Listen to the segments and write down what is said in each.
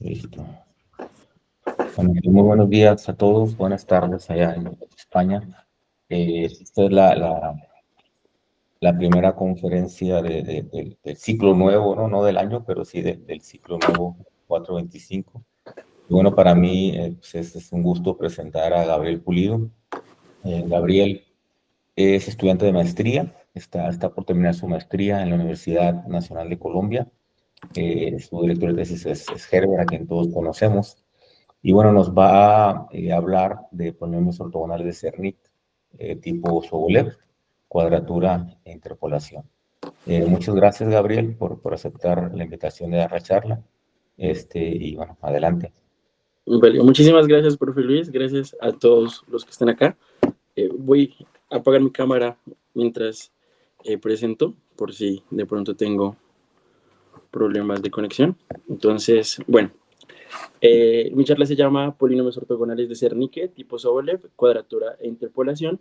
Listo. Bueno, pues, muy buenos días a todos, buenas tardes allá en España. Esta es la primera conferencia del ciclo nuevo, ¿no? No del año, pero sí del ciclo nuevo 425. Y bueno, para mí pues es un gusto presentar a Gabriel Pulido. Gabriel es estudiante de maestría, está por terminar su maestría en la Universidad Nacional de Colombia. Su director de tesis es Herbert, a quien todos conocemos. Y bueno, nos va a hablar de polinomios ortogonales de Cerny, tipo Sobolev, cuadratura e interpolación. Muchas gracias, Gabriel, por aceptar la invitación de dar la charla. Y bueno, adelante. Vale, muchísimas gracias, profe Luis. Gracias a todos los que están acá. Voy a apagar mi cámara mientras presento, por si de pronto tengo problemas de conexión. Entonces, bueno, mi charla se llama Polinomios ortogonales de Cernicke, tipo Sobolev, cuadratura e interpolación.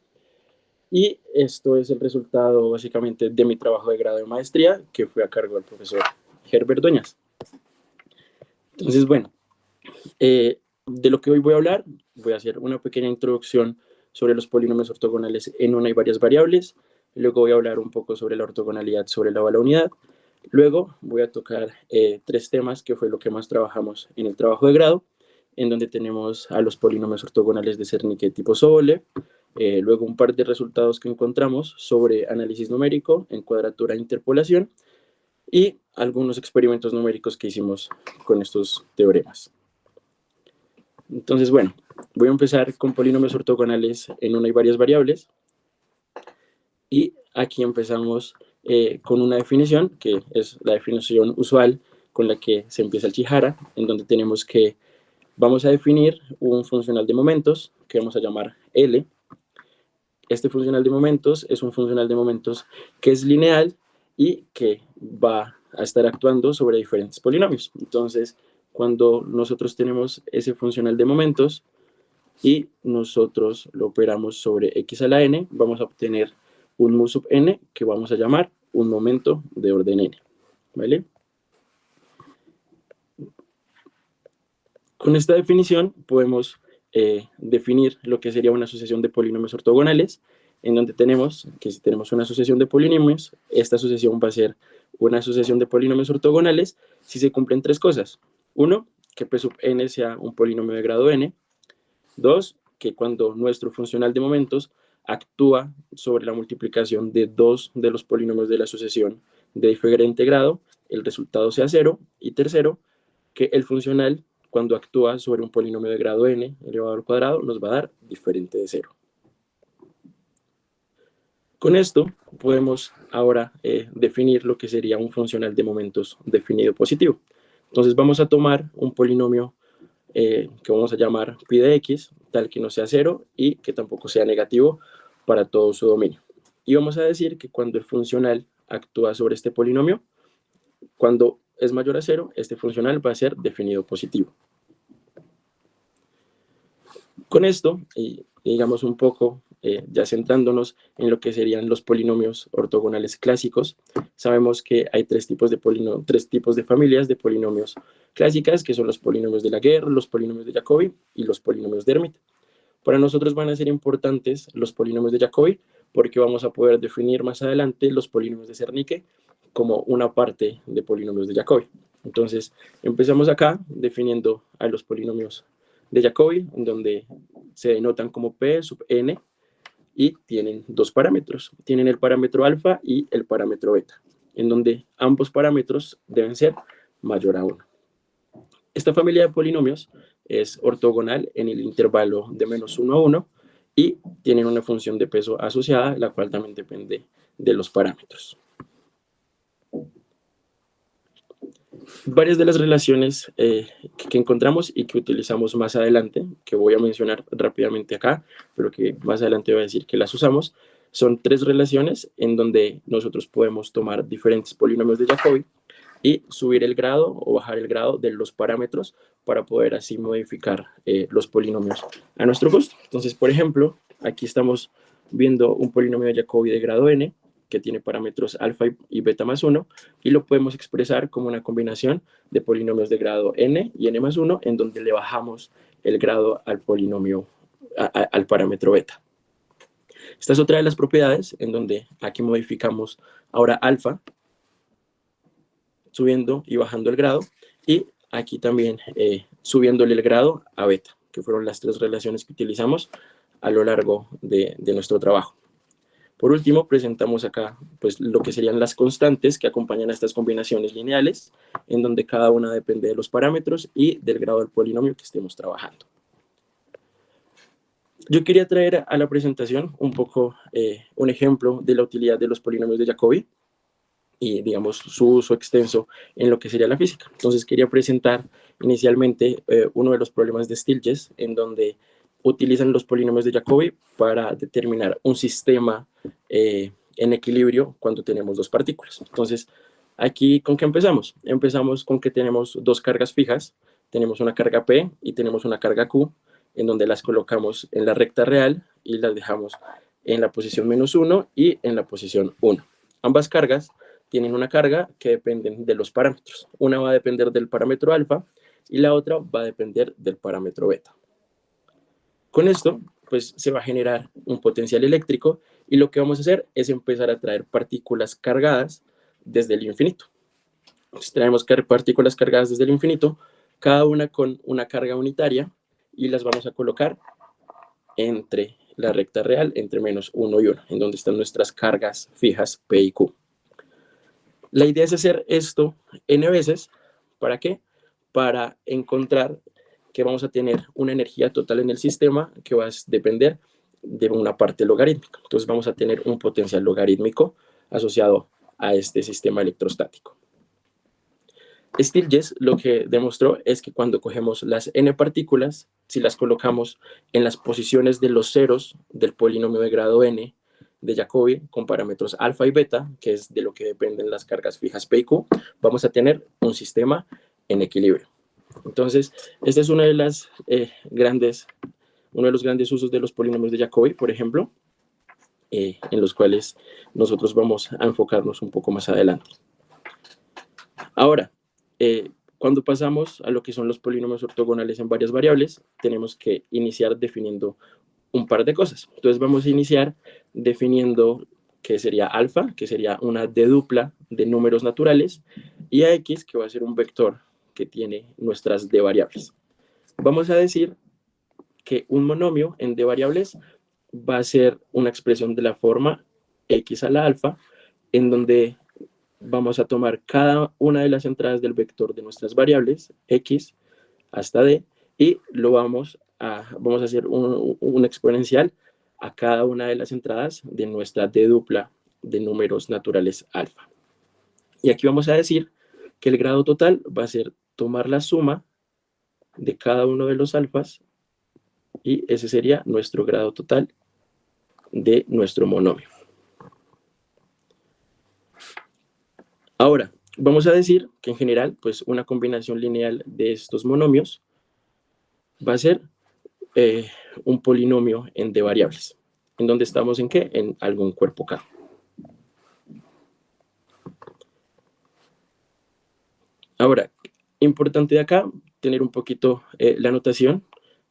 Y esto es el resultado básicamente de mi trabajo de grado de maestría, que fue a cargo del profesor Herbert Dueñas. Entonces, bueno, de lo que hoy voy a hablar, voy a hacer una pequeña introducción sobre los polinomios ortogonales en una y varias variables. Luego voy a hablar un poco sobre la ortogonalidad sobre la bala unidad. Luego voy a tocar tres temas que fue lo que más trabajamos en el trabajo de grado, en donde tenemos a los polinomios ortogonales de Cernicke tipo Sobolev. Luego un par de resultados que encontramos sobre análisis numérico en cuadratura e interpolación y algunos experimentos numéricos que hicimos con estos teoremas. Entonces, bueno, voy a empezar con polinomios ortogonales en una y varias variables. Y aquí empezamos con una definición, que es la definición usual con la que se empieza el Chihara, en donde tenemos que vamos a definir un funcional de momentos que vamos a llamar L. Este funcional de momentos es un funcional de momentos que es lineal y que va a estar actuando sobre diferentes polinomios. Entonces, cuando nosotros tenemos ese funcional de momentos y nosotros lo operamos sobre x a la n, vamos a obtener un mu sub n que vamos a llamar un momento de orden n. ¿Vale? Con esta definición podemos definir lo que sería una asociación de polinomios ortogonales, en donde tenemos que si tenemos una asociación de polinomios, esta asociación va a ser una asociación de polinomios ortogonales si se cumplen tres cosas. Uno, que p sub n sea un polinomio de grado n. Dos, que cuando nuestro funcional de momentos actúa sobre la multiplicación de dos de los polinomios de la asociación de diferente grado, el resultado sea cero. Y tercero, que el funcional, cuando actúa sobre un polinomio de grado n elevado al cuadrado, nos va a dar diferente de cero. Con esto podemos ahora definir lo que sería un funcional de momentos definido positivo. Entonces vamos a tomar un polinomio que vamos a llamar pi de x, tal que no sea cero y que tampoco sea negativo para todo su dominio. Y vamos a decir que cuando el funcional actúa sobre este polinomio, cuando es mayor a cero, este funcional va a ser definido positivo. Con esto, y digamos un poco, ya centrándonos en lo que serían los polinomios ortogonales clásicos, sabemos que hay tres tipos de familias de polinomios clásicas, que son los polinomios de Laguerre, los polinomios de Jacobi y los polinomios de Hermite. Para nosotros van a ser importantes los polinomios de Jacobi, porque vamos a poder definir más adelante los polinomios de Cernicke como una parte de polinomios de Jacobi. Entonces, empezamos acá definiendo a los polinomios de Jacobi, en donde se denotan como P sub n y tienen dos parámetros. Tienen el parámetro alfa y el parámetro beta, en donde ambos parámetros deben ser mayor a 1. Esta familia de polinomios es ortogonal en el intervalo de menos 1 a 1 y tienen una función de peso asociada, la cual también depende de los parámetros. Varias de las relaciones que encontramos y que utilizamos más adelante, que voy a mencionar rápidamente acá, pero que más adelante voy a decir que las usamos, son tres relaciones en donde nosotros podemos tomar diferentes polinomios de Jacobi y subir el grado o bajar el grado de los parámetros para poder así modificar los polinomios a nuestro gusto. Entonces, por ejemplo, aquí estamos viendo un polinomio de Jacobi de grado n, que tiene parámetros alfa y beta más 1, y lo podemos expresar como una combinación de polinomios de grado n y n más 1, en donde le bajamos el grado al polinomio, al parámetro beta. Esta es otra de las propiedades en donde aquí modificamos ahora alfa, subiendo y bajando el grado, y aquí también subiéndole el grado a beta, que fueron las tres relaciones que utilizamos a lo largo de nuestro trabajo. Por último, presentamos acá pues, lo que serían las constantes que acompañan a estas combinaciones lineales, en donde cada una depende de los parámetros y del grado del polinomio que estemos trabajando. Yo quería traer a la presentación un poco un ejemplo de la utilidad de los polinomios de Jacobi y, digamos, su uso extenso en lo que sería la física. Entonces, quería presentar inicialmente uno de los problemas de Stieltjes, en donde utilizan los polinomios de Jacobi para determinar un sistema en equilibrio cuando tenemos dos partículas. Entonces, aquí, ¿con qué empezamos? Empezamos con que tenemos dos cargas fijas, tenemos una carga P y tenemos una carga Q, en donde las colocamos en la recta real y las dejamos en la posición -1 y en la posición 1. Ambas cargas tienen una carga que dependen de los parámetros. Una va a depender del parámetro alfa y la otra va a depender del parámetro beta. Con esto, pues se va a generar un potencial eléctrico y lo que vamos a hacer es empezar a traer partículas cargadas desde el infinito. Entonces, traemos partículas cargadas desde el infinito, cada una con una carga unitaria, y las vamos a colocar entre la recta real, entre -1 y 1, en donde están nuestras cargas fijas P y Q. La idea es hacer esto n veces. ¿Para qué? Para encontrar que vamos a tener una energía total en el sistema que va a depender de una parte logarítmica. Entonces vamos a tener un potencial logarítmico asociado a este sistema electrostático. Stieltjes lo que demostró es que cuando cogemos las n partículas, si las colocamos en las posiciones de los ceros del polinomio de grado n de Jacobi con parámetros alfa y beta, que es de lo que dependen las cargas fijas P y Q, vamos a tener un sistema en equilibrio. Entonces, este es uno de los grandes usos de los polinomios de Jacobi, por ejemplo, en los cuales nosotros vamos a enfocarnos un poco más adelante. Ahora, cuando pasamos a lo que son los polinomios ortogonales en varias variables, tenemos que iniciar definiendo un par de cosas. Entonces vamos a iniciar definiendo qué sería alfa, que sería una d-dupla de números naturales, y a x, que va a ser un vector que tiene nuestras d variables. Vamos a decir que un monomio en d variables va a ser una expresión de la forma x a la alfa, en donde vamos a tomar cada una de las entradas del vector de nuestras variables, x hasta d, y lo vamos a hacer un exponencial a cada una de las entradas de nuestra d dupla de números naturales alfa. Y aquí vamos a decir que el grado total va a ser tomar la suma de cada uno de los alfas, y ese sería nuestro grado total de nuestro monomio. Ahora, vamos a decir que en general, pues una combinación lineal de estos monomios va a ser un polinomio en d variables. ¿En dónde estamos? ¿En qué? En algún cuerpo K. Ahora, importante de acá, tener un poquito la notación,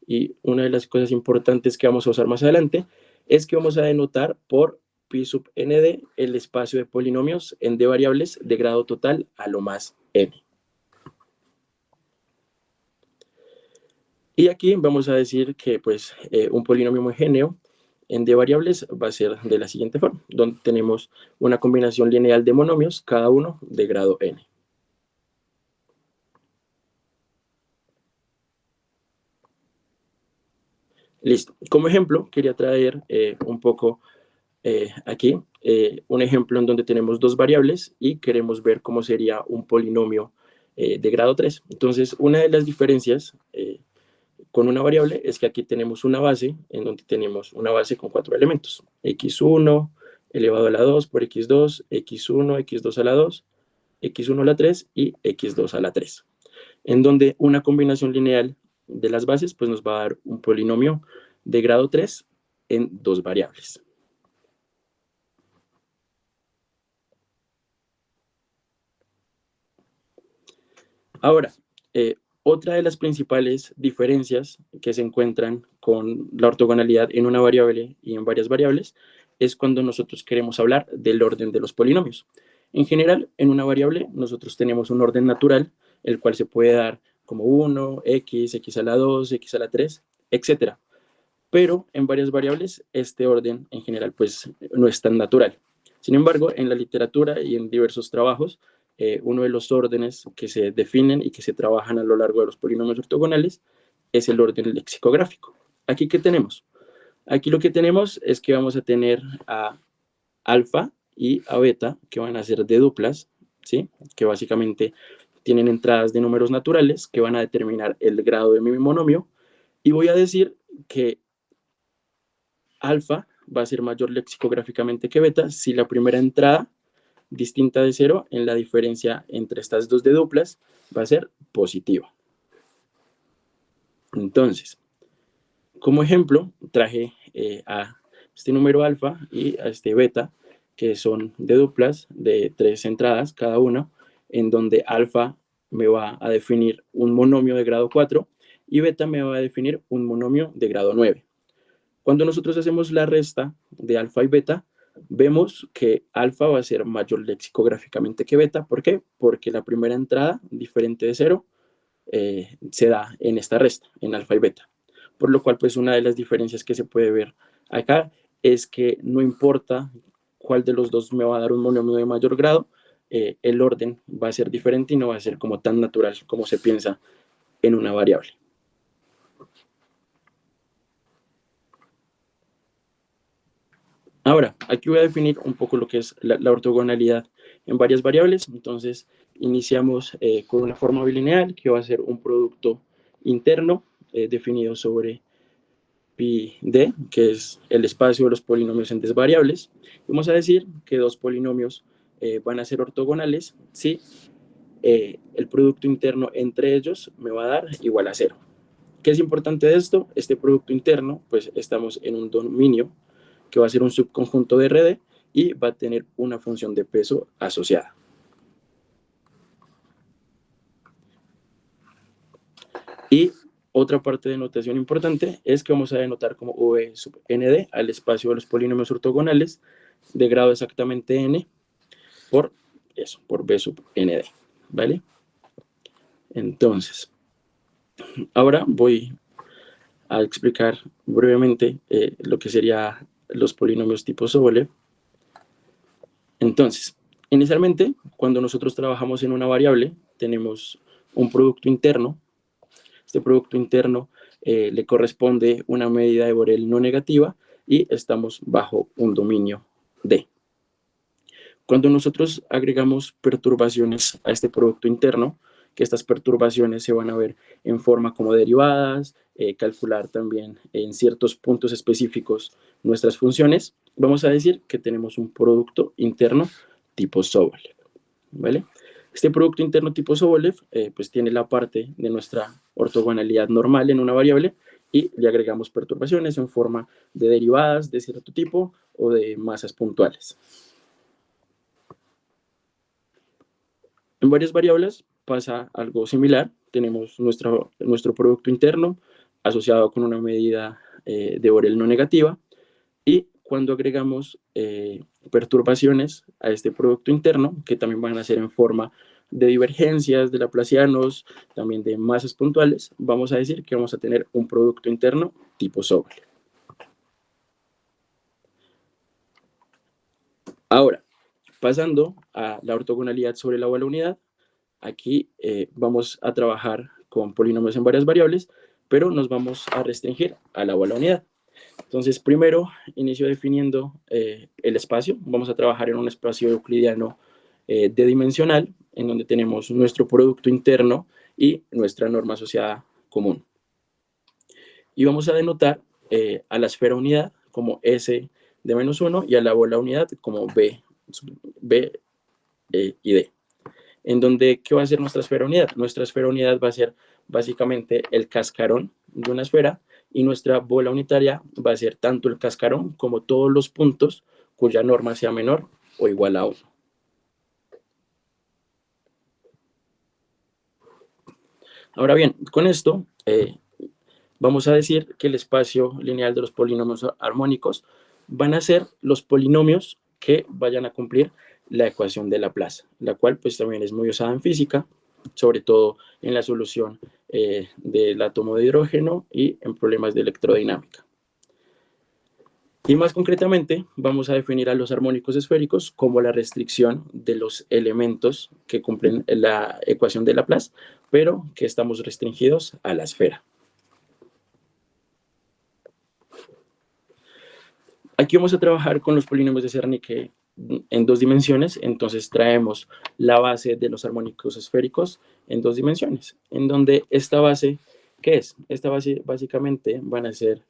y una de las cosas importantes que vamos a usar más adelante es que vamos a denotar por pi sub nd el espacio de polinomios en d variables de grado total a lo más n. Y aquí vamos a decir que pues, un polinomio homogéneo en d variables va a ser de la siguiente forma, donde tenemos una combinación lineal de monomios, cada uno de grado n. Listo. Como ejemplo, quería traer un poco aquí un ejemplo en donde tenemos dos variables y queremos ver cómo sería un polinomio de grado 3. Entonces, una de las diferencias con una variable es que aquí tenemos una base, en donde tenemos una base con 4 elementos. x1 elevado a la 2 por x2, x1, x2 a la 2, x1 a la 3 y x2 a la 3. En donde una combinación lineal de las bases pues nos va a dar un polinomio de grado 3 en dos variables. Ahora, otra de las principales diferencias que se encuentran con la ortogonalidad en una variable y en varias variables es cuando nosotros queremos hablar del orden de los polinomios. En general, en una variable nosotros tenemos un orden natural, el cual se puede dar como 1, x a la 2, x a la 3, etcétera. Pero en varias variables este orden en general pues no es tan natural. Sin embargo, en la literatura y en diversos trabajos, uno de los órdenes que se definen y que se trabajan a lo largo de los polinomios ortogonales es el orden lexicográfico. ¿Aquí qué tenemos? Aquí lo que tenemos es que vamos a tener a alfa y a beta, que van a ser de duplas, ¿sí? Que básicamente tienen entradas de números naturales que van a determinar el grado de mi monomio. Y voy a decir que alfa va a ser mayor lexicográficamente que beta si la primera entrada distinta de cero en la diferencia entre estas dos de duplas va a ser positiva. Entonces, como ejemplo, traje a este número alfa y a este beta, que son de duplas de 3 entradas cada una, en donde alfa me va a definir un monomio de grado 4 y beta me va a definir un monomio de grado 9. Cuando nosotros hacemos la resta de alfa y beta, vemos que alfa va a ser mayor lexicográficamente que beta. ¿Por qué? Porque la primera entrada, diferente de cero, se da en esta resta, en alfa y beta. Por lo cual, pues una de las diferencias que se puede ver acá es que no importa cuál de los dos me va a dar un monomio de mayor grado, el orden va a ser diferente y no va a ser como tan natural como se piensa en una variable. Ahora, aquí voy a definir un poco lo que es la ortogonalidad en varias variables. Entonces, iniciamos con una forma bilineal que va a ser un producto interno definido sobre pi d, que es el espacio de los polinomios entre variables. Vamos a decir que dos polinomios van a ser ortogonales si el producto interno entre ellos me va a dar igual a 0. ¿Qué es importante de esto? Este producto interno, pues estamos en un dominio que va a ser un subconjunto de RD y va a tener una función de peso asociada. Y otra parte de notación importante es que vamos a denotar como V sub nd al espacio de los polinomios ortogonales de grado exactamente n por eso, por B sub nd, ¿vale? Entonces, ahora voy a explicar brevemente lo que serían los polinomios tipo Sobolev. Entonces, inicialmente, cuando nosotros trabajamos en una variable, tenemos un producto interno. Este producto interno le corresponde una medida de Borel no negativa y estamos bajo un dominio D. Cuando nosotros agregamos perturbaciones a este producto interno, que estas perturbaciones se van a ver en forma como derivadas, calcular también en ciertos puntos específicos nuestras funciones, vamos a decir que tenemos un producto interno tipo Sobolev, ¿vale? Este producto interno tipo Sobolev pues tiene la parte de nuestra ortogonalidad normal en una variable y le agregamos perturbaciones en forma de derivadas de cierto tipo o de masas puntuales. En varias variables pasa algo similar. Tenemos nuestro producto interno asociado con una medida de Borel no negativa y cuando agregamos perturbaciones a este producto interno, que también van a ser en forma de divergencias, de laplacianos, también de masas puntuales, vamos a decir que vamos a tener un producto interno tipo Sobolev. Ahora, pasando a la ortogonalidad sobre la bola unidad, aquí vamos a trabajar con polinomios en varias variables, pero nos vamos a restringir a la bola unidad. Entonces, primero inicio definiendo el espacio. Vamos a trabajar en un espacio euclidiano d-dimensional, en donde tenemos nuestro producto interno y nuestra norma asociada común. Y vamos a denotar a la esfera unidad como S de menos 1 y a la bola unidad como B y D. En donde, ¿qué va a ser nuestra esfera unidad? Nuestra esfera unidad va a ser básicamente el cascarón de una esfera y nuestra bola unitaria va a ser tanto el cascarón como todos los puntos cuya norma sea menor o igual a 1. Ahora bien, con esto vamos a decir que el espacio lineal de los polinomios armónicos van a ser los polinomios que vayan a cumplir la ecuación de Laplace, la cual pues también es muy usada en física, sobre todo en la solución del átomo de hidrógeno y en problemas de electrodinámica. Y más concretamente, vamos a definir a los armónicos esféricos como la restricción de los elementos que cumplen la ecuación de Laplace, pero que estamos restringidos a la esfera. Aquí vamos a trabajar con los polinomios de Zernike en dos dimensiones, entonces traemos la base de los armónicos esféricos en dos dimensiones, en donde esta base, ¿qué es? Esta base básicamente van a ser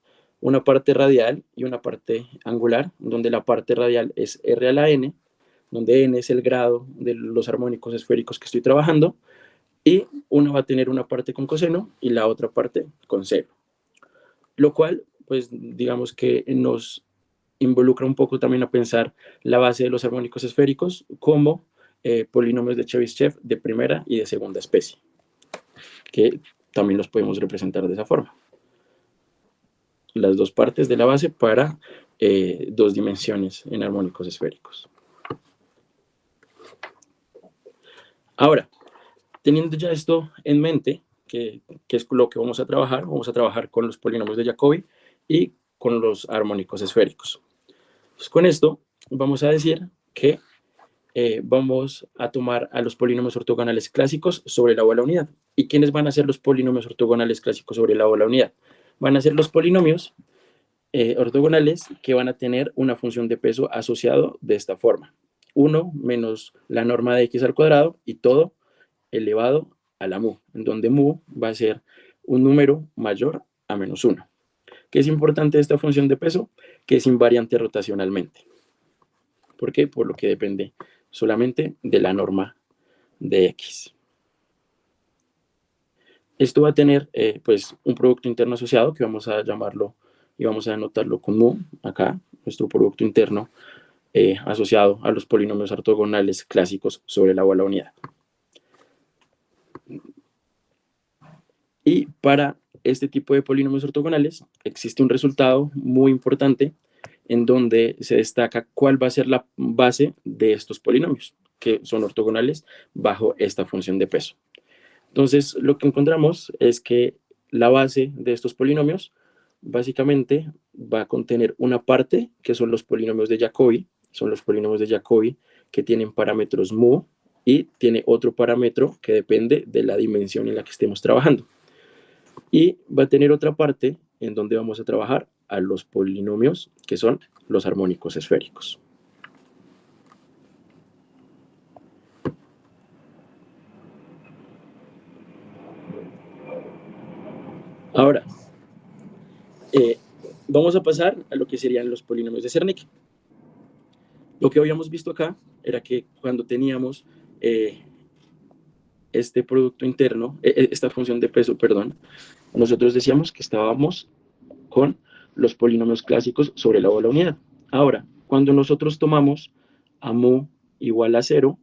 una parte radial y una parte angular, donde la parte radial es r a la n, donde n es el grado de los armónicos esféricos que estoy trabajando, y una va a tener una parte con coseno y la otra parte con seno. Lo cual, pues digamos que nos involucra un poco también a pensar la base de los armónicos esféricos como polinomios de Chebyshev de primera y de segunda especie, que también los podemos representar de esa forma. Las dos partes de la base para dos dimensiones en armónicos esféricos. Ahora, teniendo ya esto en mente, que es lo que vamos a trabajar con los polinomios de Jacobi y con los armónicos esféricos. Pues con esto vamos a decir que vamos a tomar a los polinomios ortogonales clásicos sobre la bola unidad. ¿Y quiénes van a ser los polinomios ortogonales clásicos sobre la bola unidad? Van a ser los polinomios ortogonales que van a tener una función de peso asociado de esta forma. 1 menos la norma de x al cuadrado y todo elevado a la mu, en donde mu va a ser un número mayor a menos 1. ¿Qué es importante de esta función de peso? Que es invariante rotacionalmente. ¿Por qué? Por lo que depende solamente de la norma de x. Esto va a tener pues un producto interno asociado que vamos a llamarlo y vamos a anotarlo con mu, acá, nuestro producto interno asociado a los polinomios ortogonales clásicos sobre la bola unidad. Y para este tipo de polinomios ortogonales existe un resultado muy importante en donde se destaca cuál va a ser la base de estos polinomios, que son ortogonales bajo esta función de peso. Entonces, lo que encontramos es que la base de estos polinomios básicamente va a contener una parte que son los polinomios de Jacobi, que tienen parámetros mu y tiene otro parámetro que depende de la dimensión en la que estemos trabajando. Y va a tener otra parte en donde vamos a trabajar a los polinomios que son los armónicos esféricos. Ahora, vamos a pasar a lo que serían los polinomios de Zernike. Lo que habíamos visto acá era que cuando teníamos este producto interno, esta función de peso, perdón, nosotros decíamos que estábamos con los polinomios clásicos sobre la bola unidad. Ahora, cuando nosotros tomamos a mu igual a 0,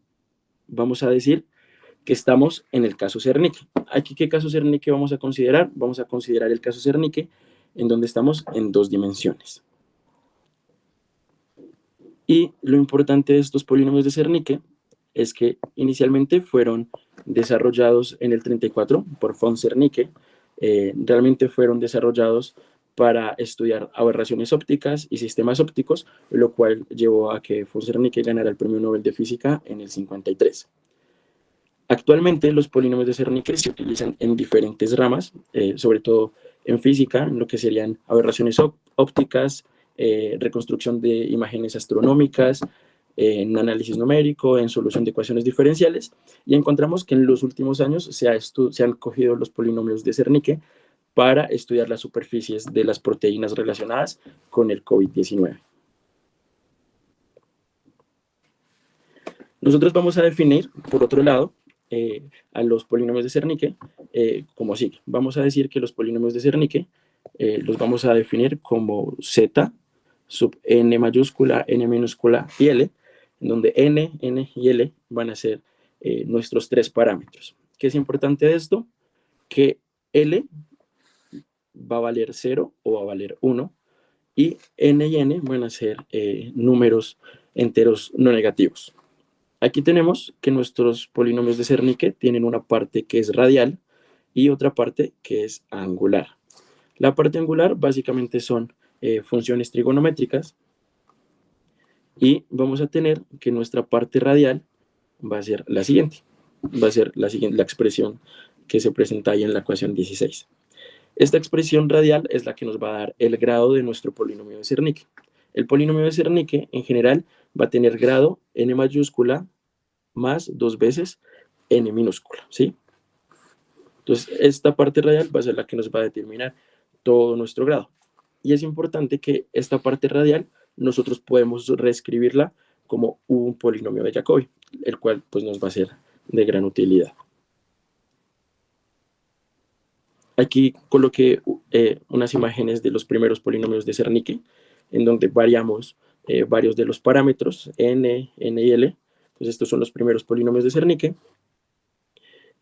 vamos a decir que estamos en el caso Zernike. Aquí, ¿qué caso Zernike vamos a considerar? Vamos a considerar el caso Zernike en donde estamos en dos dimensiones. Y lo importante de estos polinomios de Zernike es que inicialmente fueron desarrollados en el 34 por von Zernike. Realmente fueron desarrollados para estudiar aberraciones ópticas y sistemas ópticos, lo cual llevó a que von Zernike ganara el Premio Nobel de Física en el 53. Actualmente los polinomios de Zernike se utilizan en diferentes ramas, sobre todo en física, en lo que serían aberraciones ópticas, reconstrucción de imágenes astronómicas, en análisis numérico, en solución de ecuaciones diferenciales, y encontramos que en los últimos años se han cogido los polinomios de Zernike para estudiar las superficies de las proteínas relacionadas con el COVID-19. Nosotros vamos a definir, por otro lado, a los polinomios de Zernike como sigue. Vamos a decir que los polinomios de Zernike los vamos a definir como z sub n mayúscula, n minúscula y l, en donde n y l van a ser nuestros tres parámetros. ¿Qué es importante de esto? que L va a valer 0 o va a valer 1, y N y N van a ser números enteros no negativos. Aquí tenemos que nuestros polinomios de Zernike tienen una parte que es radial y otra parte que es angular. La parte angular básicamente son funciones trigonométricas, y vamos a tener que nuestra parte radial va a ser la siguiente. Va a ser la expresión que se presenta ahí en la ecuación 16. Esta expresión radial es la que nos va a dar el grado de nuestro polinomio de Zernike. El polinomio de Zernike en general va a tener grado n mayúscula más 2 veces n minúscula, ¿sí? Entonces, esta parte radial va a ser la que nos va a determinar todo nuestro grado. Y es importante que esta parte radial nosotros podemos reescribirla como un polinomio de Jacobi, el cual pues nos va a ser de gran utilidad. Aquí coloqué unas imágenes de los primeros polinomios de Zernike, en donde variamos varios de los parámetros, n, n y l. Entonces estos son los primeros polinomios de Zernike.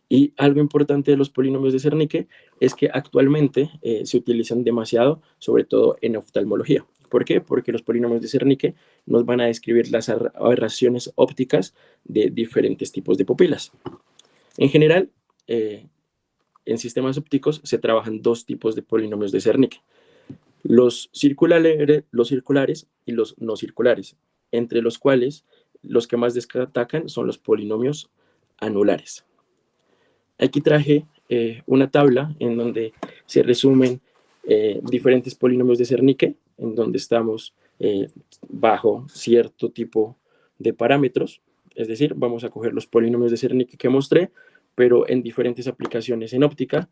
Y algo importante de los polinomios de Zernike es que actualmente se utilizan demasiado, sobre todo en oftalmología. ¿Por qué? Porque los polinomios de Zernike nos van a describir las aberraciones ópticas de diferentes tipos de pupilas. En general, en sistemas ópticos se trabajan dos tipos de polinomios de Zernike: los circulares y los no circulares, entre los cuales los que más destacan son los polinomios anulares. Aquí traje una tabla en donde se resumen diferentes polinomios de Zernike, en donde estamos bajo cierto tipo de parámetros. Es decir, vamos a coger los polinomios de Zernike que mostré, pero en diferentes aplicaciones en óptica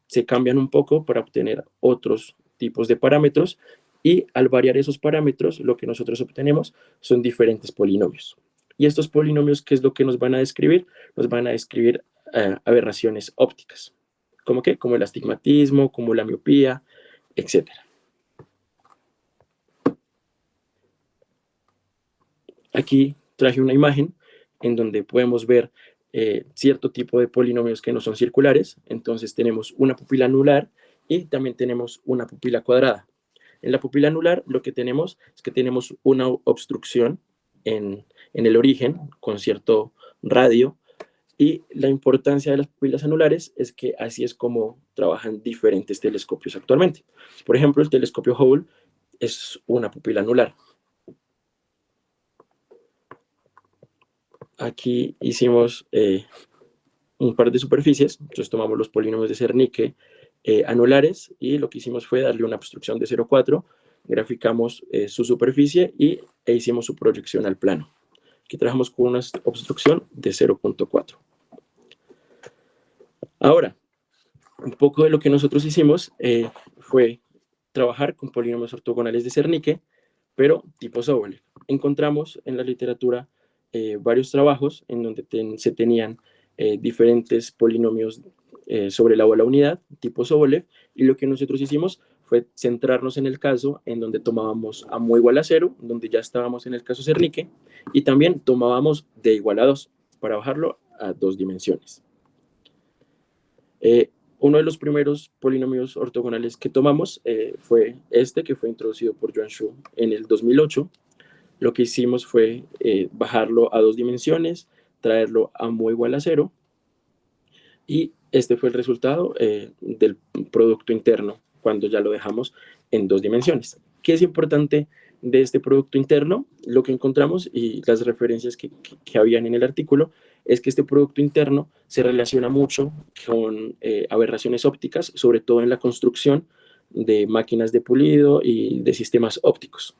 se cambian un poco para obtener otros tipos de parámetros, y al variar esos parámetros, lo que nosotros obtenemos son diferentes polinomios. Y estos polinomios, ¿qué es lo que nos van a describir? Nos van a describir aberraciones ópticas. ¿Cómo qué? Como el astigmatismo, como la miopía, etc. Aquí traje una imagen en donde podemos ver cierto tipo de polinomios que no son circulares. Entonces tenemos una pupila anular y también tenemos una pupila cuadrada. En la pupila anular lo que tenemos es que tenemos una obstrucción en el origen con cierto radio, y la importancia de las pupilas anulares es que así es como trabajan diferentes telescopios actualmente. Por ejemplo, el telescopio Hubble es una pupila anular. Aquí hicimos un par de superficies. Entonces tomamos los polinomios de Zernike anulares, y lo que hicimos fue darle una obstrucción de 0,4, graficamos su superficie e hicimos su proyección al plano. Aquí trabajamos con una obstrucción de 0,4. Ahora, un poco de lo que nosotros hicimos fue trabajar con polinomios ortogonales de Zernike, pero tipo Sobolev. Encontramos en la literatura varios trabajos en donde se tenían diferentes polinomios sobre la bola unidad, tipo Sobolev, y lo que nosotros hicimos fue centrarnos en el caso en donde tomábamos a mu igual a 0, donde ya estábamos en el caso Zernike, y también tomábamos d igual a 2 para bajarlo a 2 dimensiones. Uno de los primeros polinomios ortogonales que tomamos fue este, que fue introducido por Yuan Shu en el 2008. Lo que hicimos fue bajarlo a 2 dimensiones, traerlo a mu igual a 0, y este fue el resultado del producto interno cuando ya lo dejamos en 2 dimensiones. ¿Qué es importante de este producto interno? Lo que encontramos y las referencias que habían en el artículo es que este producto interno se relaciona mucho con aberraciones ópticas, sobre todo en la construcción de máquinas de pulido y de sistemas ópticos.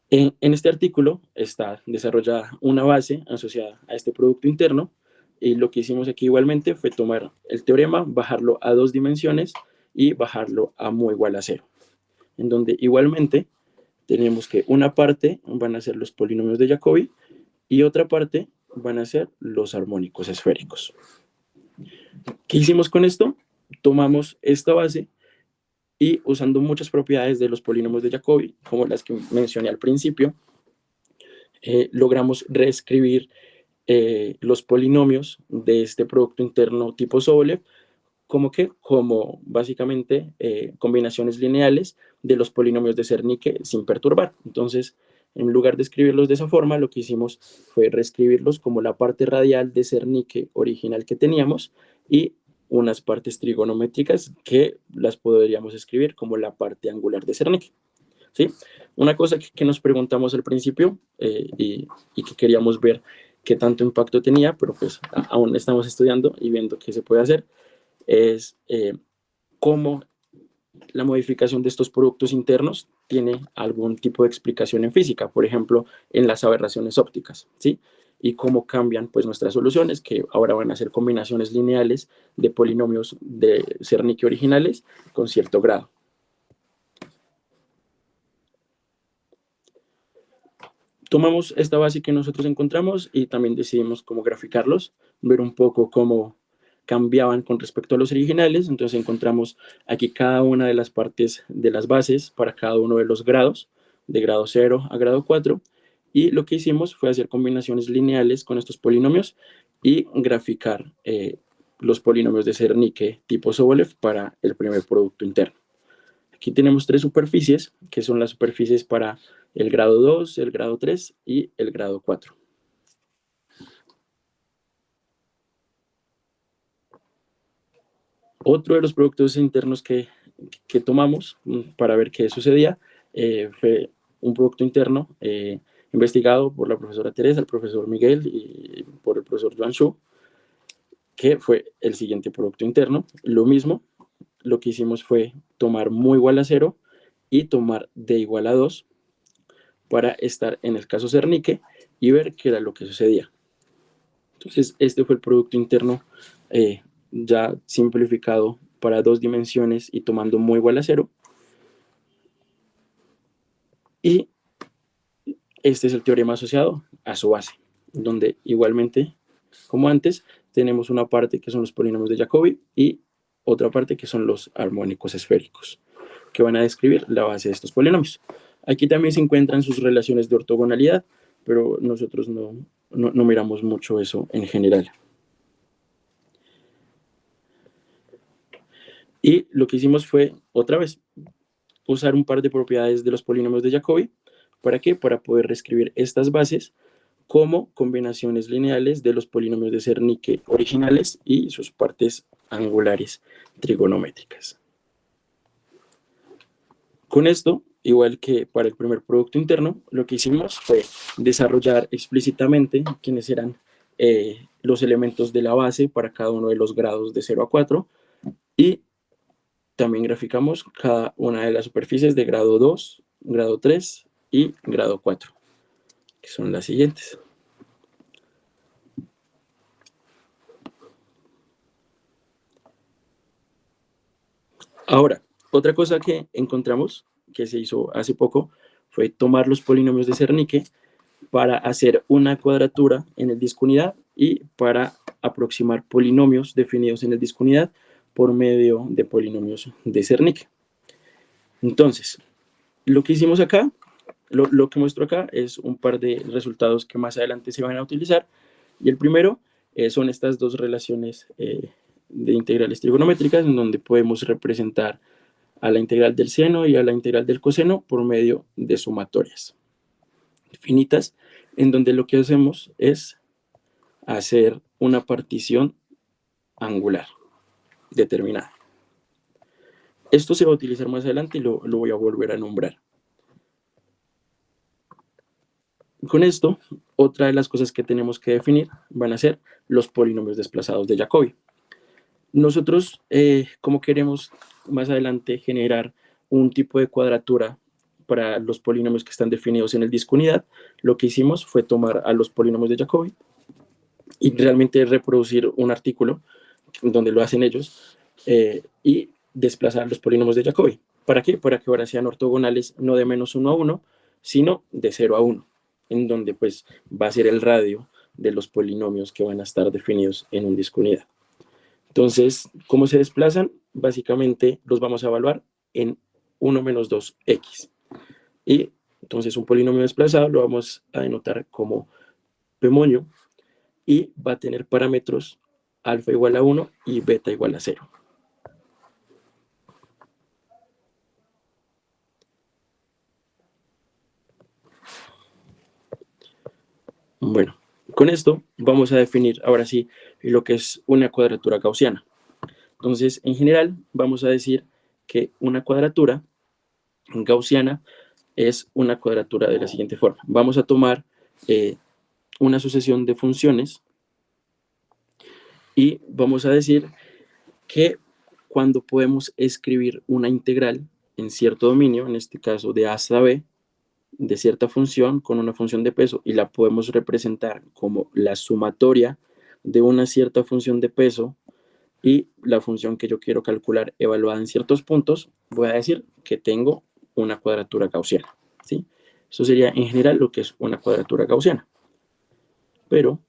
En este artículo está desarrollada una base asociada a este producto interno, y lo que hicimos aquí igualmente fue tomar el teorema, bajarlo a 2 dimensiones y bajarlo a mu igual a 0, en donde igualmente tenemos que una parte van a ser los polinomios de Jacobi y otra parte van a ser los armónicos esféricos. ¿Qué hicimos con esto? Tomamos esta base y, usando muchas propiedades de los polinomios de Jacobi, como las que mencioné al principio, logramos reescribir los polinomios de este producto interno tipo Sobolev como básicamente combinaciones lineales de los polinomios de Zernike sin perturbar. Entonces, en lugar de escribirlos de esa forma, lo que hicimos fue reescribirlos como la parte radial de Zernike original que teníamos y unas partes trigonométricas que las podríamos escribir como la parte angular de Zernike. ¿Sí? Una cosa que nos preguntamos al principio y que queríamos ver qué tanto impacto tenía, pero pues aún estamos estudiando y viendo qué se puede hacer, es cómo la modificación de estos productos internos tiene algún tipo de explicación en física, por ejemplo, en las aberraciones ópticas, ¿sí? Y cómo cambian pues nuestras soluciones, que ahora van a ser combinaciones lineales de polinomios de Zernike originales con cierto grado. Tomamos esta base que nosotros encontramos y también decidimos cómo graficarlos, ver un poco cómo cambiaban con respecto a los originales. Entonces encontramos aquí cada una de las partes de las bases para cada uno de los grados, de grado 0 a grado 4. Y lo que hicimos fue hacer combinaciones lineales con estos polinomios y graficar los polinomios de Zernike tipo Sobolev para el primer producto interno. Aquí tenemos 3 superficies, que son las superficies para el grado 2, el grado 3 y el grado 4. Otro de los productos internos que tomamos para ver qué sucedía fue un producto interno investigado por la profesora Teresa, el profesor Miguel y por el profesor Joan Shu, que fue el siguiente producto interno. Lo mismo, lo que hicimos fue tomar mu igual a 0 y tomar d igual a 2 para estar en el caso Zernike y ver qué era lo que sucedía. Entonces, este fue el producto interno ya simplificado para 2 dimensiones y tomando mu igual a 0. Y este es el teorema asociado a su base, donde igualmente, como antes, tenemos una parte que son los polinomios de Jacobi y otra parte que son los armónicos esféricos, que van a describir la base de estos polinomios. Aquí también se encuentran sus relaciones de ortogonalidad, pero nosotros no miramos mucho eso en general. Y lo que hicimos fue, otra vez, usar un par de propiedades de los polinomios de Jacobi. ¿Para qué? Para poder reescribir estas bases como combinaciones lineales de los polinomios de Zernike originales y sus partes angulares trigonométricas. Con esto, igual que para el primer producto interno, lo que hicimos fue desarrollar explícitamente quiénes eran los elementos de la base para cada uno de los grados de 0 a 4 y también graficamos cada una de las superficies de grado 2, grado 3 y grado 4, que son las siguientes. Ahora, otra cosa que encontramos, que se hizo hace poco, fue tomar los polinomios de Zernike para hacer una cuadratura en el disco unidad y para aproximar polinomios definidos en el disco unidad por medio de polinomios de Zernike. Entonces, lo que hicimos acá, lo que muestro acá es un par de resultados que más adelante se van a utilizar. Y el primero son estas dos relaciones de integrales trigonométricas en donde podemos representar a la integral del seno y a la integral del coseno por medio de sumatorias finitas, en donde lo que hacemos es hacer una partición angular determinada. Esto se va a utilizar más adelante y lo voy a volver a nombrar. Con esto, otra de las cosas que tenemos que definir van a ser los polinomios desplazados de Jacobi. Nosotros, como queremos más adelante generar un tipo de cuadratura para los polinomios que están definidos en el disco unidad, lo que hicimos fue tomar a los polinomios de Jacobi y realmente reproducir un artículo donde lo hacen ellos y desplazar los polinomios de Jacobi. ¿Para qué? Para que ahora sean ortogonales no de menos 1 a 1, sino de 0 a 1, en donde pues va a ser el radio de los polinomios que van a estar definidos en un disco unidad. Entonces, ¿cómo se desplazan? Básicamente los vamos a evaluar en 1 menos 2x. Y entonces un polinomio desplazado lo vamos a denotar como P moño y va a tener parámetros alfa igual a 1 y beta igual a 0. Bueno, con esto vamos a definir ahora sí lo que es una cuadratura gaussiana. Entonces, en general, vamos a decir que una cuadratura gaussiana es una cuadratura de la siguiente forma. Vamos a tomar una sucesión de funciones y vamos a decir que cuando podemos escribir una integral en cierto dominio, en este caso de a hasta b, de cierta función con una función de peso y la podemos representar como la sumatoria de una cierta función de peso y la función que yo quiero calcular evaluada en ciertos puntos, voy a decir que tengo una cuadratura gaussiana, ¿sí? Eso sería en general lo que es una cuadratura gaussiana. Pero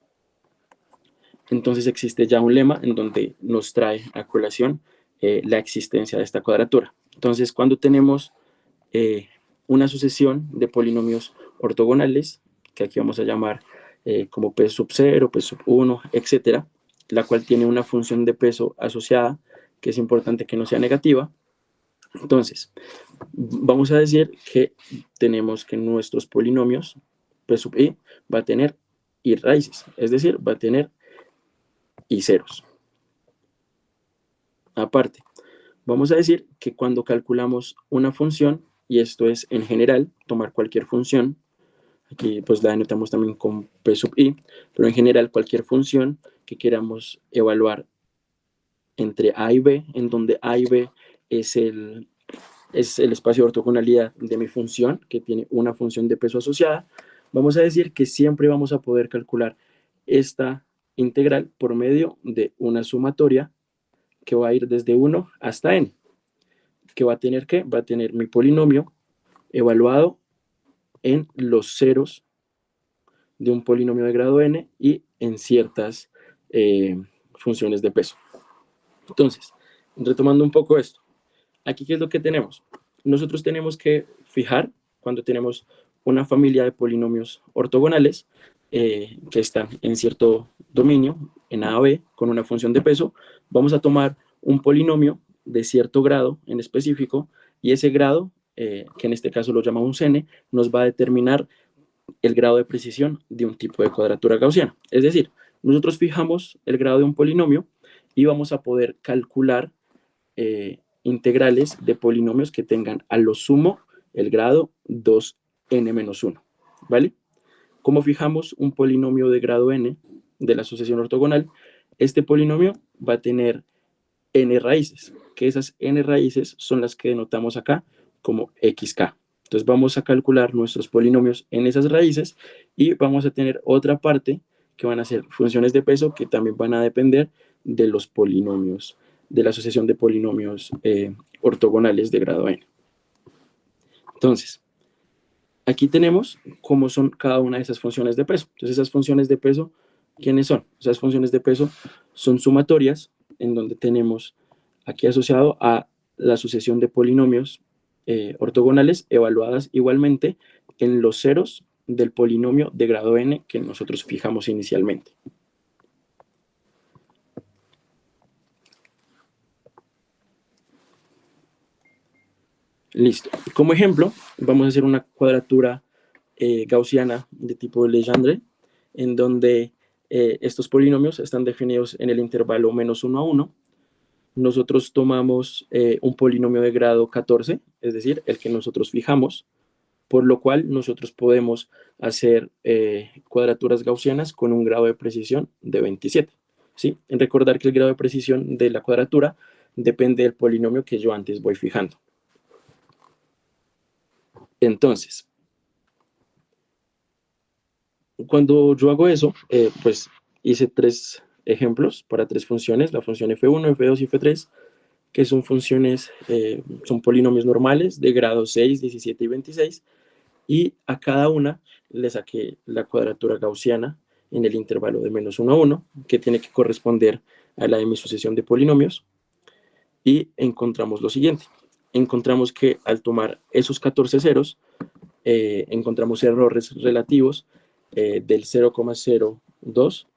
entonces existe ya un lema en donde nos trae a colación la existencia de esta cuadratura. Entonces, cuando tenemos una sucesión de polinomios ortogonales, que aquí vamos a llamar como P sub 0, P sub 1, etcétera, la cual tiene una función de peso asociada, que es importante que no sea negativa. Entonces, vamos a decir que tenemos que nuestros polinomios, P sub i, va a tener i raíces, es decir, va a tener i ceros. Aparte, vamos a decir que cuando calculamos una función, y esto es en general, tomar cualquier función, aquí pues la denotamos también con P sub i, pero en general cualquier función que queramos evaluar entre A y B, en donde A y B es el espacio de ortogonalidad de mi función, que tiene una función de peso asociada, vamos a decir que siempre vamos a poder calcular esta integral por medio de una sumatoria que va a ir desde 1 hasta n, que va a tener ¿qué? Va a tener mi polinomio evaluado en los ceros de un polinomio de grado n y en ciertas funciones de peso. Entonces, retomando un poco esto, aquí ¿qué es lo que tenemos? Nosotros tenemos que fijar, cuando tenemos una familia de polinomios ortogonales que están en cierto dominio, en A o B, con una función de peso, vamos a tomar un polinomio de cierto grado en específico, y ese grado, que en este caso lo llamamos n, nos va a determinar el grado de precisión de un tipo de cuadratura gaussiana. Es decir, nosotros fijamos el grado de un polinomio y vamos a poder calcular integrales de polinomios que tengan a lo sumo el grado 2n-1, ¿vale? ¿Cómo fijamos un polinomio de grado n de la sucesión ortogonal? Este polinomio va a tener n raíces, que esas n raíces son las que denotamos acá como xk. Entonces vamos a calcular nuestros polinomios en esas raíces y vamos a tener otra parte que van a ser funciones de peso que también van a depender de los polinomios, de la asociación de polinomios ortogonales de grado n. Entonces, aquí tenemos cómo son cada una de esas funciones de peso. Entonces, esas funciones de peso, ¿quiénes son? Esas funciones de peso son sumatorias, en donde tenemos aquí asociado a la sucesión de polinomios ortogonales evaluadas igualmente en los ceros del polinomio de grado n que nosotros fijamos inicialmente. Listo. Como ejemplo, vamos a hacer una cuadratura gaussiana de tipo Legendre, en donde estos polinomios están definidos en el intervalo -1 a 1. Nosotros tomamos un polinomio de grado 14, es decir, el que nosotros fijamos, por lo cual nosotros podemos hacer cuadraturas gaussianas con un grado de precisión de 27. ¿Sí? En recordar que el grado de precisión de la cuadratura depende del polinomio que yo antes voy fijando. Entonces, cuando yo hago eso, pues hice 3 ejemplos para 3 funciones, la función f1, f2 y f3, que son funciones, son polinomios normales de grado 6, 17 y 26, y a cada una le saqué la cuadratura gaussiana en el intervalo de -1 a 1, que tiene que corresponder a la de mi sucesión de polinomios, y encontramos lo siguiente. Encontramos que al tomar esos 14 ceros, encontramos errores relativos del 0,02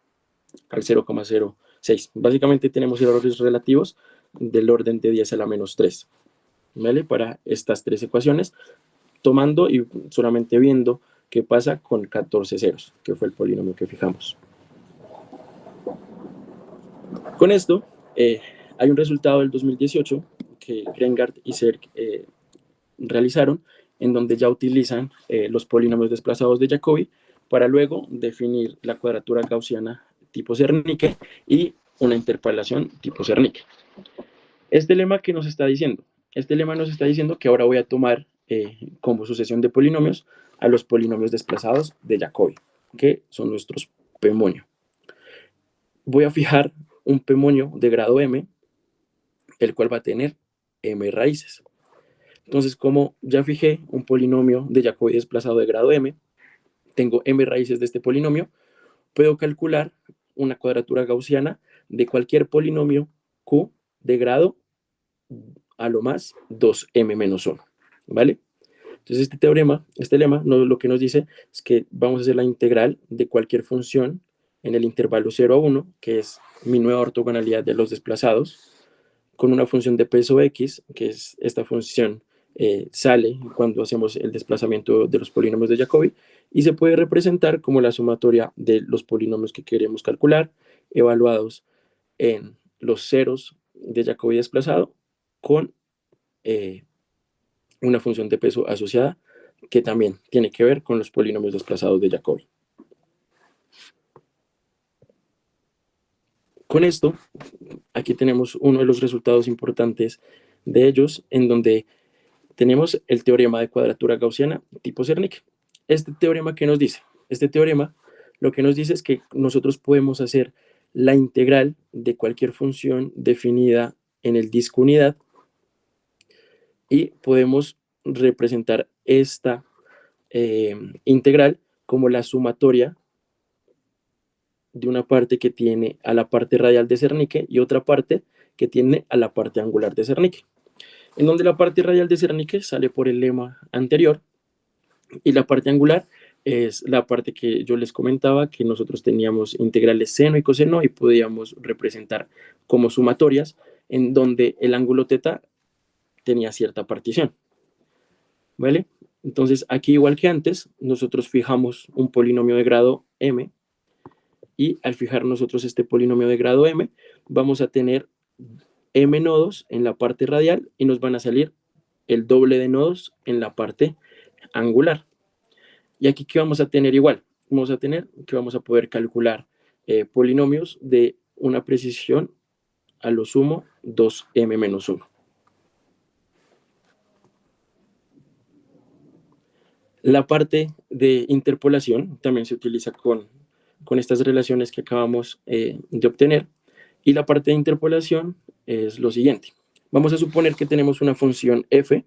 al 0,06. Básicamente tenemos errores relativos del orden de 10 a la menos 3, ¿vale? Para estas tres ecuaciones, tomando y solamente viendo qué pasa con 14 ceros, que fue el polinomio que fijamos. Con esto, hay un resultado del 2018 que Krengard y Serk realizaron, en donde ya utilizan los polinomios desplazados de Jacobi para luego definir la cuadratura gaussiana tipo Zernike y una interpolación tipo Zernike. Este lema, ¿qué nos está diciendo? Este lema nos está diciendo que ahora voy a tomar como sucesión de polinomios a los polinomios desplazados de Jacobi, que son nuestros p-monio. Voy a fijar un p-monio de grado m, el cual va a tener m raíces. Entonces, como ya fijé un polinomio de Jacobi desplazado de grado m, tengo m raíces de este polinomio, puedo calcular una cuadratura gaussiana de cualquier polinomio q de grado a lo más 2m menos 1, ¿vale? Entonces este lema lo que nos dice es que vamos a hacer la integral de cualquier función en el intervalo 0 a 1, que es mi nueva ortogonalidad de los desplazados, con una función de peso x, que es esta función sale cuando hacemos el desplazamiento de los polinomios de Jacobi, y se puede representar como la sumatoria de los polinomios que queremos calcular, evaluados en los ceros de Jacobi desplazado, con una función de peso asociada que también tiene que ver con los polinomios desplazados de Jacobi. Con esto, aquí tenemos uno de los resultados importantes de ellos, en donde tenemos el teorema de cuadratura gaussiana tipo Zernike. Este teorema, ¿qué nos dice? Este teorema lo que nos dice es que nosotros podemos hacer la integral de cualquier función definida en el disco unidad y podemos representar esta integral como la sumatoria de una parte que tiene a la parte radial de Zernike y otra parte que tiene a la parte angular de Zernike, en donde la parte radial de Zernike sale por el lema anterior y la parte angular es la parte que yo les comentaba, que nosotros teníamos integrales seno y coseno y podíamos representar como sumatorias, en donde el ángulo θ tenía cierta partición, ¿vale? Entonces aquí, igual que antes, nosotros fijamos un polinomio de grado m, y al fijar nosotros este polinomio de grado m, vamos a tener m nodos en la parte radial y nos van a salir el doble de nodos en la parte angular. Y aquí, ¿qué vamos a tener igual? Vamos a tener que vamos a poder calcular polinomios de una precisión a lo sumo 2m menos 1. La parte de interpolación también se utiliza con estas relaciones que acabamos de obtener. Y la parte de interpolación es lo siguiente. Vamos a suponer que tenemos una función f,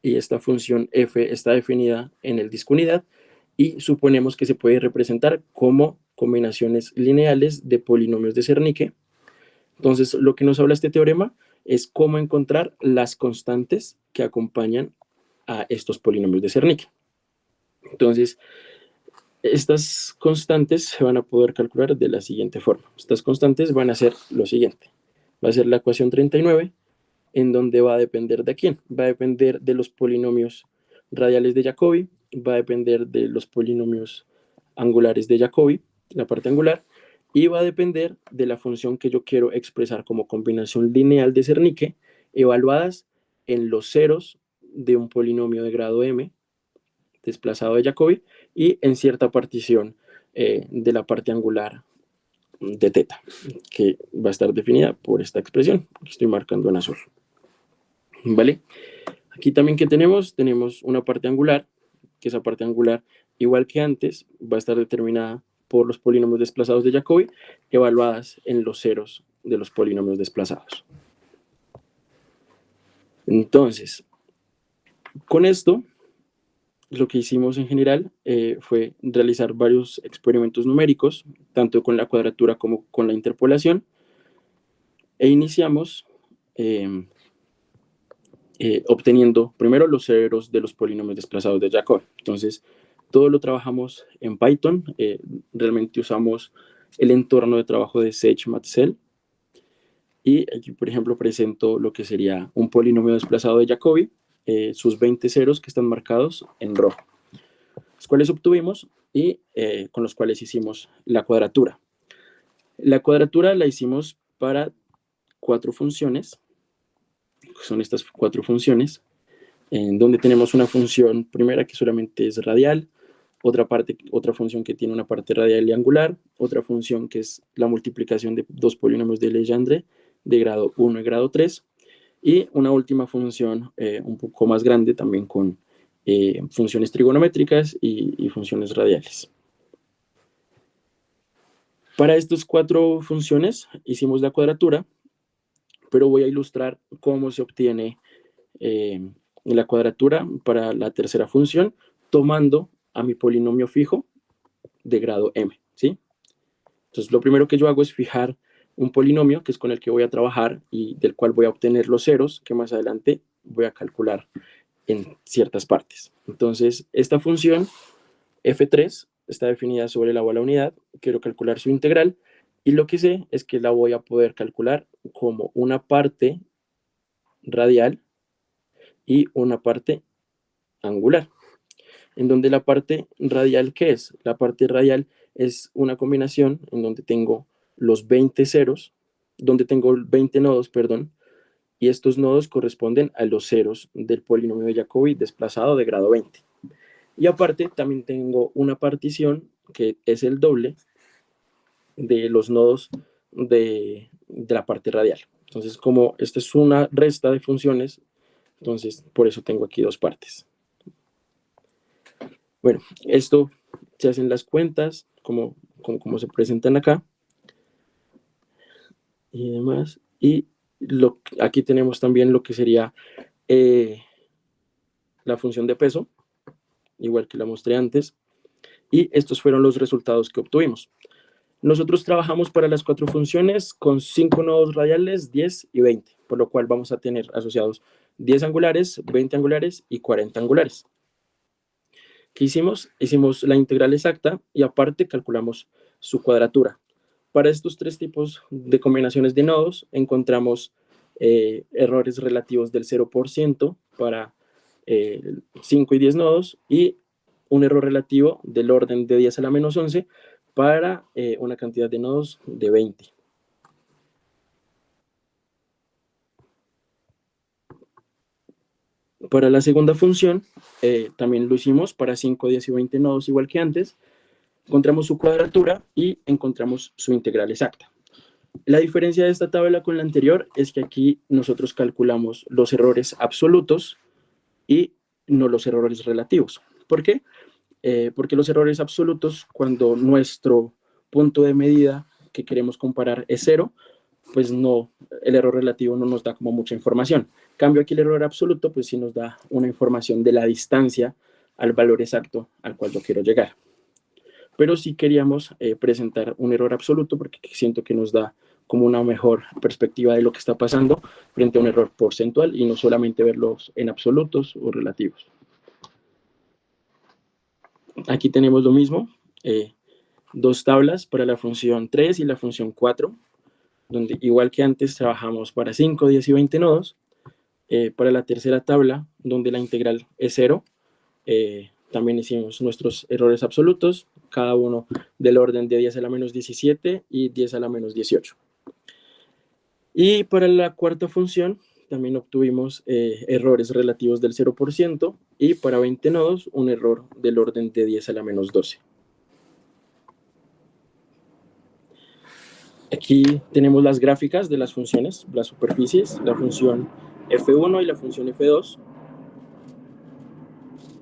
y esta función f está definida en el disco unidad, y suponemos que se puede representar como combinaciones lineales de polinomios de Zernike. Entonces, lo que nos habla este teorema es cómo encontrar las constantes que acompañan a estos polinomios de Zernike. Entonces, estas constantes se van a poder calcular de la siguiente forma. Estas constantes van a ser lo siguiente. Va a ser la ecuación 39, en donde va a depender de quién. Va a depender de los polinomios radiales de Jacobi, va a depender de los polinomios angulares de Jacobi, la parte angular, y va a depender de la función que yo quiero expresar como combinación lineal de Zernike, evaluadas en los ceros de un polinomio de grado m, desplazado de Jacobi, y en cierta partición de la parte angular de θ, que va a estar definida por esta expresión que estoy marcando en azul. ¿Vale? Aquí también que tenemos una parte angular, que esa parte angular, igual que antes, va a estar determinada por los polinomios desplazados de Jacobi, evaluadas en los ceros de los polinomios desplazados. Entonces, con esto, lo que hicimos en general fue realizar varios experimentos numéricos, tanto con la cuadratura como con la interpolación, e iniciamos obteniendo primero los ceros de los polinomios desplazados de Jacobi. Entonces, todo lo trabajamos en Python, realmente usamos el entorno de trabajo de Sage-Matzel. Y aquí, por ejemplo, presento lo que sería un polinomio desplazado de Jacobi, sus 20 ceros que están marcados en rojo, los cuales obtuvimos y con los cuales hicimos la cuadratura. La cuadratura la hicimos para 4 funciones, son estas 4 funciones, en donde tenemos una función primera que solamente es radial, otra función que tiene una parte radial y angular, otra función que es la multiplicación de 2 polinomios de Legendre de grado 1 y grado 3, y una última función un poco más grande también con funciones trigonométricas y funciones radiales. Para estas 4 funciones hicimos la cuadratura, pero voy a ilustrar cómo se obtiene la cuadratura para la tercera función, tomando a mi polinomio fijo de grado m, ¿sí? Entonces, lo primero que yo hago es fijar un polinomio, que es con el que voy a trabajar y del cual voy a obtener los ceros, que más adelante voy a calcular en ciertas partes. Entonces, esta función f3 está definida sobre la bola unidad, quiero calcular su integral, y lo que sé es que la voy a poder calcular como una parte radial y una parte angular. En donde la parte radial, ¿qué es? La parte radial es una combinación en donde tengo los 20 ceros, donde tengo 20 nodos, perdón, y estos nodos corresponden a los ceros del polinomio de Jacobi desplazado de grado 20. Y aparte también tengo una partición que es el doble de los nodos de la parte radial. Entonces, como esta es una resta de funciones, entonces por eso tengo aquí 2 partes. Bueno, esto se hacen las cuentas, como se presentan acá, y demás. Y aquí tenemos también lo que sería la función de peso, igual que la mostré antes. Y estos fueron los resultados que obtuvimos. Nosotros trabajamos para las 4 funciones con 5 nodos radiales, 10 y 20, por lo cual vamos a tener asociados 10 angulares, 20 angulares y 40 angulares. ¿Qué hicimos? Hicimos la integral exacta y aparte calculamos su cuadratura. Para estos 3 tipos de combinaciones de nodos encontramos errores relativos del 0% para 5 y 10 nodos y un error relativo del orden de 10 a la menos 11 para una cantidad de nodos de 20. Para la segunda función, también lo hicimos para 5, 10 y 20 nodos igual que antes. Encontramos su cuadratura y encontramos su integral exacta. La diferencia de esta tabla con la anterior es que aquí nosotros calculamos los errores absolutos y no los errores relativos. ¿Por qué? Porque los errores absolutos, cuando nuestro punto de medida que queremos comparar es 0, pues no, el error relativo no nos da como mucha información. En cambio, aquí el error absoluto, pues sí nos da una información de la distancia al valor exacto al cual yo quiero llegar. Pero sí queríamos presentar un error absoluto porque siento que nos da como una mejor perspectiva de lo que está pasando frente a un error porcentual y no solamente verlos en absolutos o relativos. Aquí tenemos lo mismo, 2 tablas para la función 3 y la función 4, donde igual que antes trabajamos para 5, 10 y 20 nodos. Para la tercera tabla, donde la integral es 0, también hicimos nuestros errores absolutos, cada uno del orden de 10 a la menos 17 y 10 a la menos 18. Y para la cuarta función también obtuvimos errores relativos del 0% y para 20 nodos un error del orden de 10 a la menos 12. Aquí tenemos las gráficas de las funciones, las superficies, la función f1 y la función f2.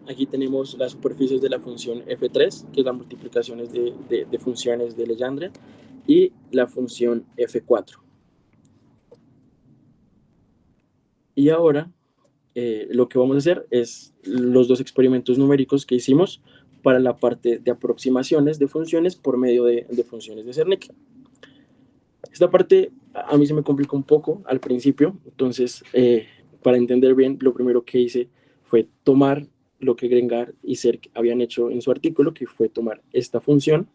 Aquí tenemos las superficies de la función f3, que es la multiplicación de funciones de Legendre, y la función f4. Y ahora lo que vamos a hacer es los 2 experimentos numéricos que hicimos para la parte de aproximaciones de funciones por medio de funciones de Zernike. Esta parte a mí se me complicó un poco al principio, entonces para entender bien, lo primero que hice fue tomar lo que Grengar y Zerk habían hecho en su artículo, que fue tomar esta función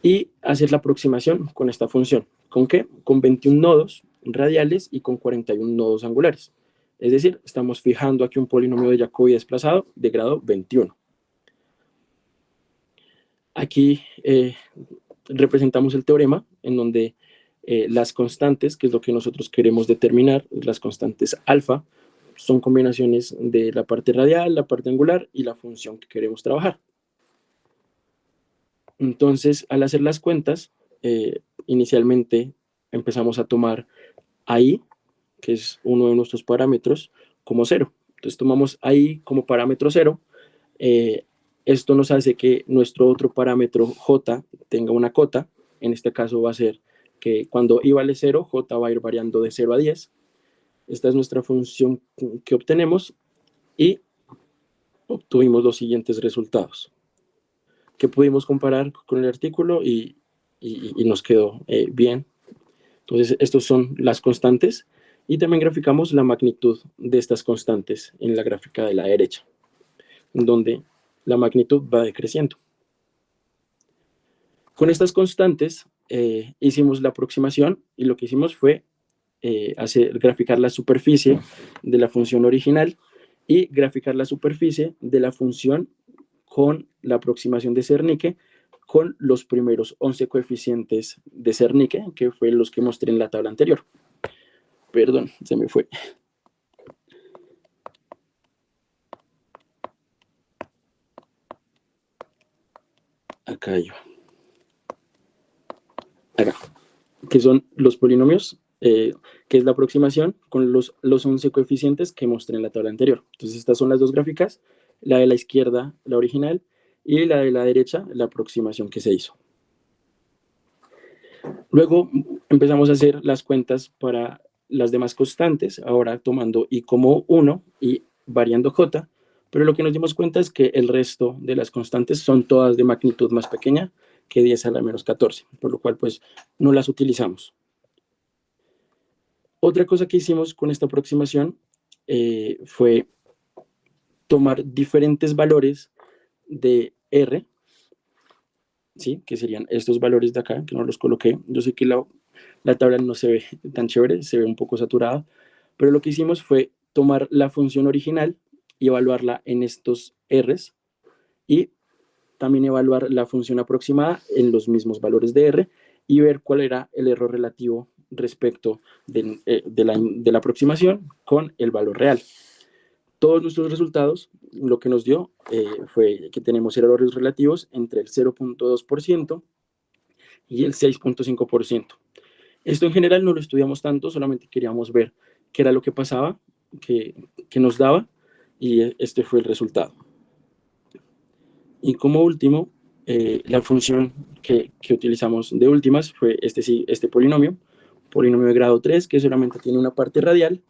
y hacer la aproximación con esta función. ¿Con qué? Con 21 nodos radiales y con 41 nodos angulares. Es decir, estamos fijando aquí un polinomio de Jacobi desplazado de grado 21. Aquí representamos el teorema en donde las constantes, que es lo que nosotros queremos determinar, las constantes alfa, son combinaciones de la parte radial, la parte angular y la función que queremos trabajar. Entonces, al hacer las cuentas, inicialmente empezamos a tomar I, que es uno de nuestros parámetros, como 0. Entonces tomamos I como parámetro 0. Esto nos hace que nuestro otro parámetro J tenga una cota. En este caso va a ser que cuando I vale 0, J va a ir variando de 0 a 10. Esta es nuestra función que obtenemos y obtuvimos los siguientes resultados, que pudimos comparar con el artículo y nos quedó bien. Entonces, estos son las constantes y también graficamos la magnitud de estas constantes en la gráfica de la derecha, donde la magnitud va decreciendo. Con estas constantes hicimos la aproximación y lo que hicimos fue graficar la superficie de la función original y graficar la superficie de la función con la aproximación de Zernike con los primeros 11 coeficientes de Zernike, que fue los que mostré en la tabla anterior. Perdón, se me fue. Acá yo. Acá. Que son los polinomios, que es la aproximación con los 11 coeficientes que mostré en la tabla anterior. Entonces, estas son las dos gráficas, la de la izquierda, la original, y la de la derecha, la aproximación que se hizo. Luego empezamos a hacer las cuentas para las demás constantes, ahora tomando I como 1 y variando J, pero lo que nos dimos cuenta es que el resto de las constantes son todas de magnitud más pequeña que 10 a la menos 14, por lo cual pues no las utilizamos. Otra cosa que hicimos con esta aproximación fue tomar diferentes valores de R, ¿sí? Que serían estos valores de acá, que no los coloqué. Yo sé que la tabla no se ve tan chévere, se ve un poco saturada, pero lo que hicimos fue tomar la función original y evaluarla en estos R's y también evaluar la función aproximada en los mismos valores de R y ver cuál era el error relativo respecto de la aproximación con el valor real. Todos nuestros resultados lo que nos dio fue que tenemos errores relativos entre el 0.2% y el 6.5%. Esto en general no lo estudiamos tanto, solamente queríamos ver qué era lo que pasaba, qué nos daba, y este fue el resultado. Y como último, la función que utilizamos de últimas fue este polinomio de grado 3, que solamente tiene una parte radial,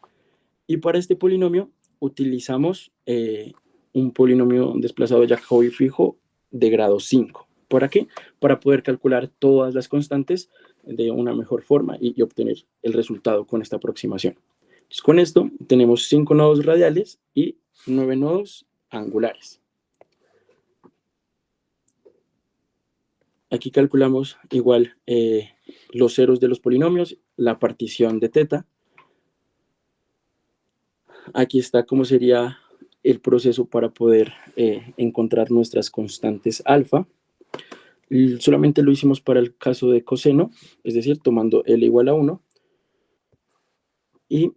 y para este polinomio utilizamos un polinomio desplazado de Jacobi fijo de grado 5. ¿Para qué? Para poder calcular todas las constantes de una mejor forma y obtener el resultado con esta aproximación. Entonces, con esto tenemos 5 nodos radiales y 9 nodos angulares. Aquí calculamos igual los ceros de los polinomios, la partición de teta. Aquí está cómo sería el proceso para poder encontrar nuestras constantes alfa. Solamente lo hicimos para el caso de coseno, es decir, tomando L igual a 1. Y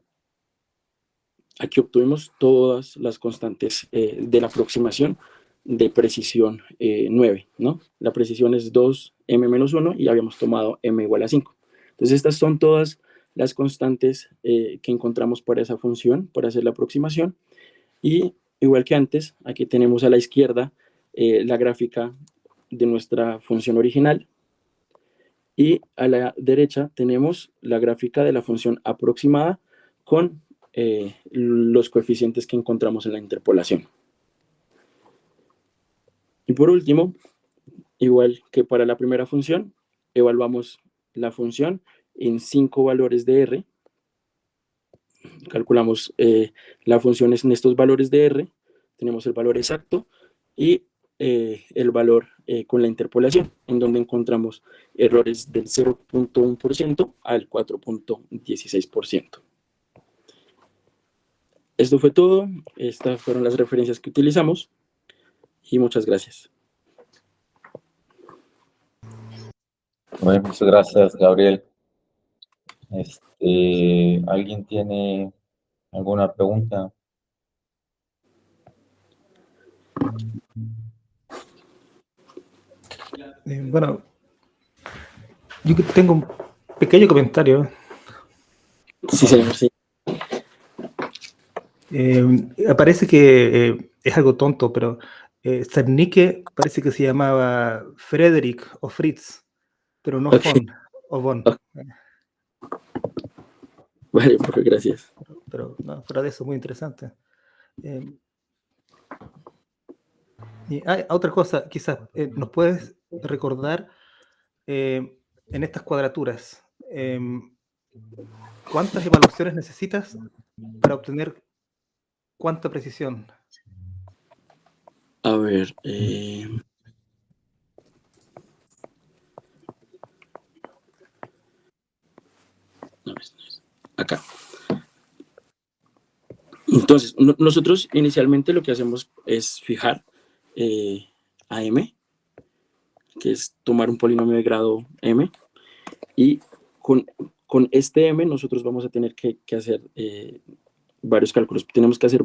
aquí obtuvimos todas las constantes de la aproximación de precisión 9, ¿no? La precisión es 2m-1 y habíamos tomado m igual a 5. Entonces, estas son todas las constantes que encontramos para esa función, para hacer la aproximación. Y igual que antes, aquí tenemos a la izquierda la gráfica de nuestra función original y a la derecha tenemos la gráfica de la función aproximada con los coeficientes que encontramos en la interpolación. Y por último, igual que para la primera función, evaluamos la función en 5 valores de R. Calculamos la función en estos valores de R, tenemos el valor exacto y el valor con la interpolación, en donde encontramos errores del 0.1% al 4.16%. Esto fue todo. Estas fueron las referencias que utilizamos y muchas gracias. Bueno, muchas gracias, Gabriel. ¿Alguien tiene alguna pregunta? Bueno, yo tengo un pequeño comentario. Sí, señor, sí. Parece que es algo tonto, pero Zernike parece que se llamaba Frederick o Fritz, pero no Okay. von o von. Okay. Vale, profe, gracias. Pero no, fuera de eso, muy interesante. Y hay otra cosa, quizás, ¿nos puedes recordar en estas cuadraturas cuántas evaluaciones necesitas para obtener cuánta precisión? A ver, no es. Acá. Entonces, nosotros inicialmente lo que hacemos es fijar a m, que es tomar un polinomio de grado m, y con este m nosotros vamos a tener que hacer varios cálculos. Tenemos que hacer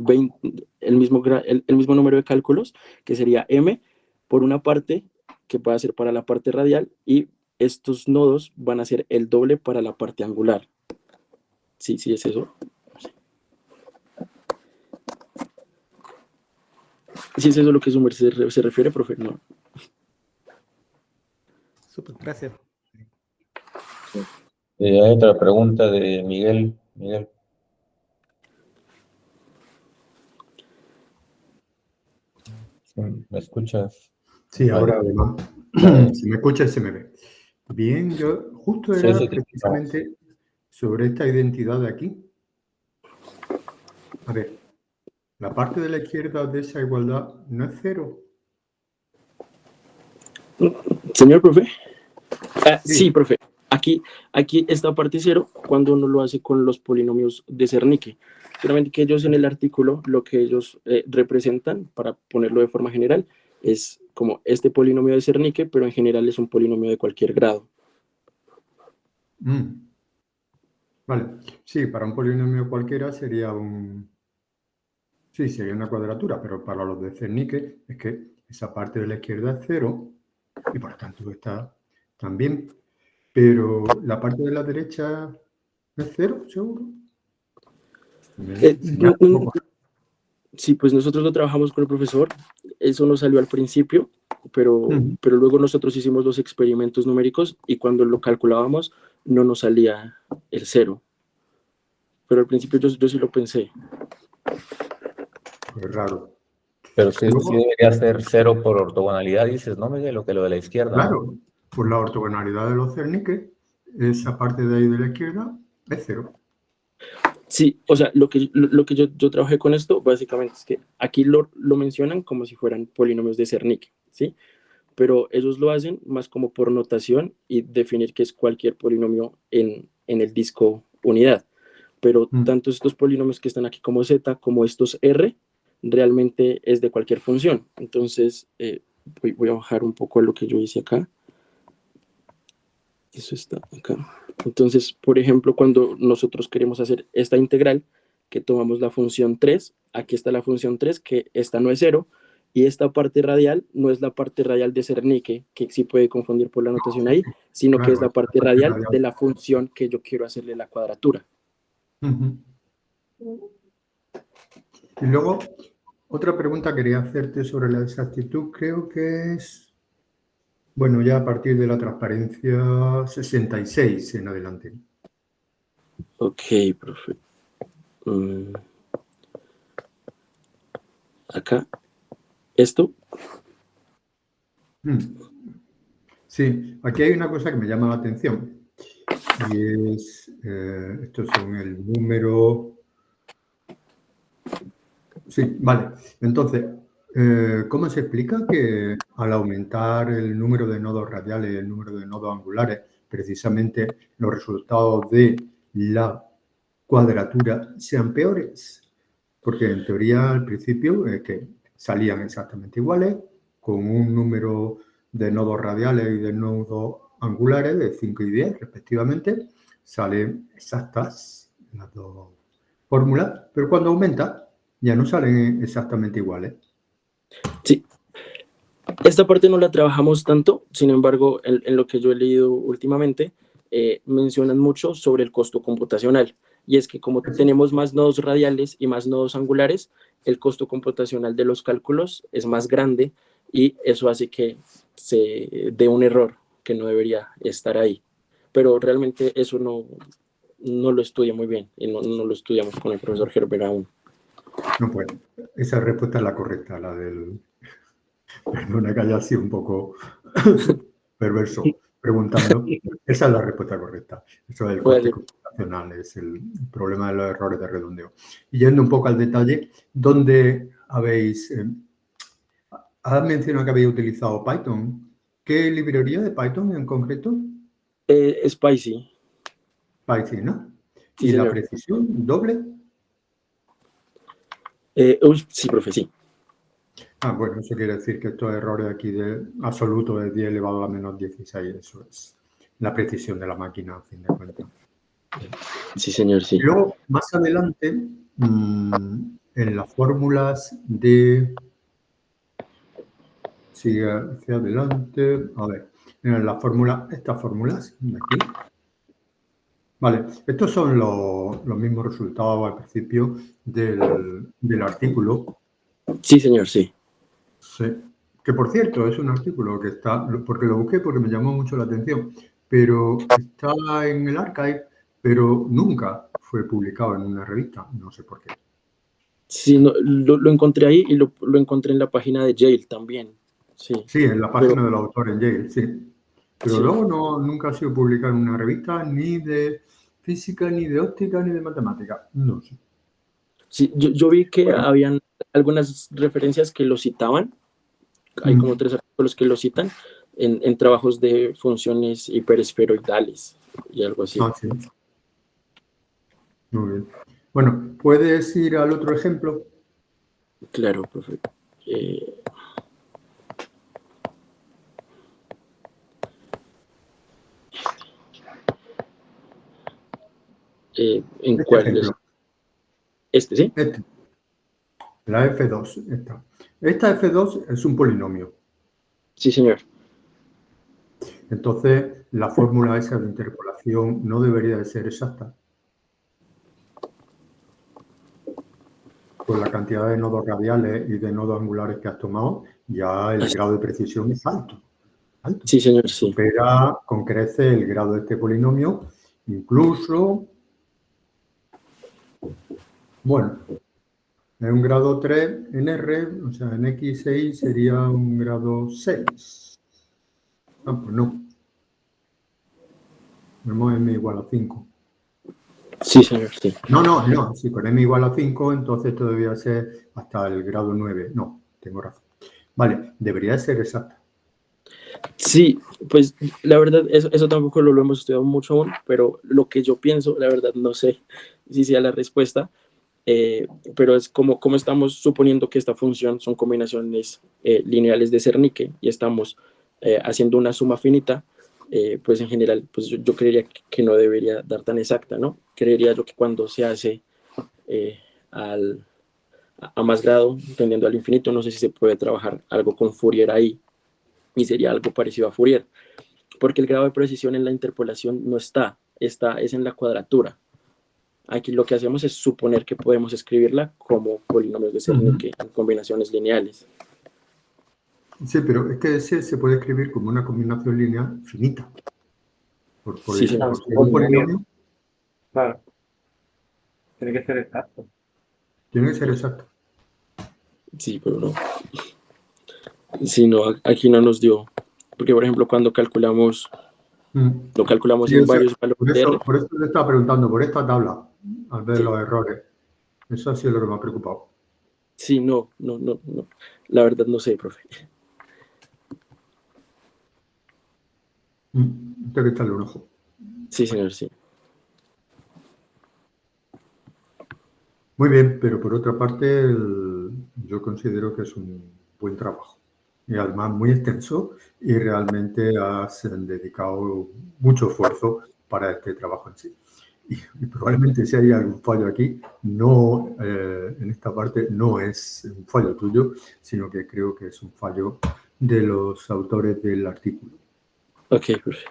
el mismo número de cálculos, que sería m por una parte, que puede ser para la parte radial, y estos nodos van a ser el doble para la parte angular. Sí, sí, es eso. Sí, es eso lo que su merced se refiere, profe. No. Súper, gracias. Hay otra pregunta de Miguel. Miguel. ¿Me escuchas? Sí, ahora además. Se me escucha y se me ve. Bien, yo justo era precisamente sobre esta identidad de aquí. A ver, la parte de la izquierda de esa igualdad no es cero. Señor profe. Sí, profe. Aquí esta parte cero cuando uno lo hace con los polinomios de Zernike. Solamente que ellos en el artículo lo que ellos representan, para ponerlo de forma general, es como este polinomio de Zernike, pero en general es un polinomio de cualquier grado. Vale, sí, para un polinomio cualquiera sería sí, sería una cuadratura, pero para los de Zernike es que esa parte de la izquierda es cero y por tanto está también. Pero la parte de la derecha es cero, seguro. Sí, pues nosotros lo trabajamos con el profesor, eso nos salió al principio, pero luego nosotros hicimos los experimentos numéricos y cuando lo calculábamos no nos salía el cero. Pero al principio yo sí lo pensé. Es raro. Pero sí debería ser cero por ortogonalidad, dices, ¿no, Miguel? Lo que lo de la izquierda. Claro, ¿no? por la ortogonalidad de los Zernike, esa parte de ahí de la izquierda es cero. Sí, o sea, lo que yo trabajé con esto, básicamente es que aquí lo mencionan como si fueran polinomios de Zernike, ¿sí? Pero ellos lo hacen más como por notación y definir que es cualquier polinomio en el disco unidad. Pero tanto estos polinomios que están aquí como z, como estos r, realmente es de cualquier función. Entonces, voy a bajar un poco lo que yo hice acá. Eso está acá. Entonces, por ejemplo, cuando nosotros queremos hacer esta integral, que tomamos la función 3, aquí está la función 3, que esta no es 0, y esta parte radial no es la parte radial de Zernike, que sí puede confundir por la notación ahí, sino que es la parte radial de la función que yo quiero hacerle la cuadratura. Y luego, otra pregunta quería hacerte sobre la exactitud, creo que es, bueno, ya a partir de la transparencia 66 en adelante. Ok, profe. Acá, esto. Sí, aquí hay una cosa que me llama la atención. Y es, estos son el número... Sí, vale. Entonces, ¿Cómo se explica que al aumentar el número de nodos radiales y el número de nodos angulares, precisamente los resultados de la cuadratura sean peores? Porque en teoría al principio que salían exactamente iguales, con un número de nodos radiales y de nodos angulares de 5 y 10 respectivamente, salen exactas las dos fórmulas, pero cuando aumenta ya no salen exactamente iguales. Sí, esta parte no la trabajamos tanto, sin embargo, en lo que yo he leído últimamente, mencionan mucho sobre el costo computacional. Y es que como tenemos más nodos radiales y más nodos angulares, el costo computacional de los cálculos es más grande y eso hace que se dé un error que no debería estar ahí. Pero realmente eso no lo estudia muy bien y no lo estudiamos con el profesor Herbert aún. No, pues esa respuesta es la correcta, la del... Perdona que haya sido un poco perverso preguntando. Esa es la respuesta correcta. Eso es el coste computacional, es el problema de los errores de redondeo. Y yendo un poco al detalle, ¿dónde habéis... has mencionado que habéis utilizado Python. ¿Qué librería de Python en concreto? Spicy. Python, ¿no? Sí, ¿Y señor. la precisión doble? Sí, profe, sí. Bueno, eso quiere decir que estos errores aquí de absoluto de 10 elevado a menos 16, eso es la precisión de la máquina, a fin de cuentas. Sí, señor, sí. Luego, más adelante, en las fórmulas de... Sigue hacia adelante. A ver, en las fórmulas, estas fórmulas de aquí. Vale, estos son los mismos resultados al principio del artículo. Sí, señor, sí. Sí. Que por cierto, es un artículo que está, porque lo busqué porque me llamó mucho la atención, pero está en el archive, pero nunca fue publicado en una revista, no sé por qué. Sí, no, lo encontré ahí y lo encontré en la página de Yale también. Sí, sí, en la página del autor en Yale, sí. Pero sí. luego nunca ha sido publicado en una revista ni de física, ni de óptica, ni de matemática. No sé. Sí, yo vi que habían algunas referencias que lo citaban. Hay como 3 artículos que lo citan en trabajos de funciones hiperesferoidales y algo así. Sí. Muy bien. Bueno, ¿puedes ir al otro ejemplo? Claro, profe. ¿En cuál ejemplo. Este, sí? La F2, esta. Esta F2 es un polinomio. Sí, señor. Entonces, la fórmula esa de interpolación no debería de ser exacta. Con la cantidad de nodos radiales y de nodos angulares que has tomado, ya el grado de precisión es alto. Sí, señor, sí. Supera con creces el grado de este polinomio, incluso, bueno, en un grado 3 en R, o sea, en X6 sería un grado 6. Pues no. Tenemos M igual a 5. Sí, señor, sí. No. Si con M igual a 5, entonces esto debería ser hasta el grado 9. No, tengo razón. Vale, debería ser exacta. Sí, pues la verdad, eso tampoco lo hemos estudiado mucho aún, pero lo que yo pienso, la verdad, no sé si sea la respuesta, pero es como estamos suponiendo que esta función son combinaciones lineales de Zernike y estamos haciendo una suma finita, pues en general, pues yo creería que no debería dar tan exacta, ¿no? Creería yo que cuando se hace a más grado, tendiendo al infinito, no sé si se puede trabajar algo con Fourier ahí, y sería algo parecido a Fourier, porque el grado de precisión en la interpolación no es en la cuadratura. Aquí lo que hacemos es suponer que podemos escribirla como polinomios de Zernike en combinaciones lineales. Sí, pero es que ese se puede escribir como una combinación lineal finita. Por Sí, sí. un polinomio. Claro. Tiene que ser exacto. Tiene que ser exacto. Sí, pero no. Sí, no, aquí no nos dio. Porque, por ejemplo, cuando calculamos, lo calculamos Sí, en varios valores de R. Por eso te estaba preguntando, por esta tabla, al ver los errores. Eso ha sido lo que me ha preocupado. Sí, no. La verdad no sé, profe. Tengo que echarle un ojo. Sí, señor, sí. Muy bien, pero por otra parte, yo considero que es un buen trabajo y además muy extenso y realmente has dedicado mucho esfuerzo para este trabajo en sí. Y probablemente si hay algún fallo aquí, no, en esta parte no es un fallo tuyo, sino que creo que es un fallo de los autores del artículo. Ok, profe.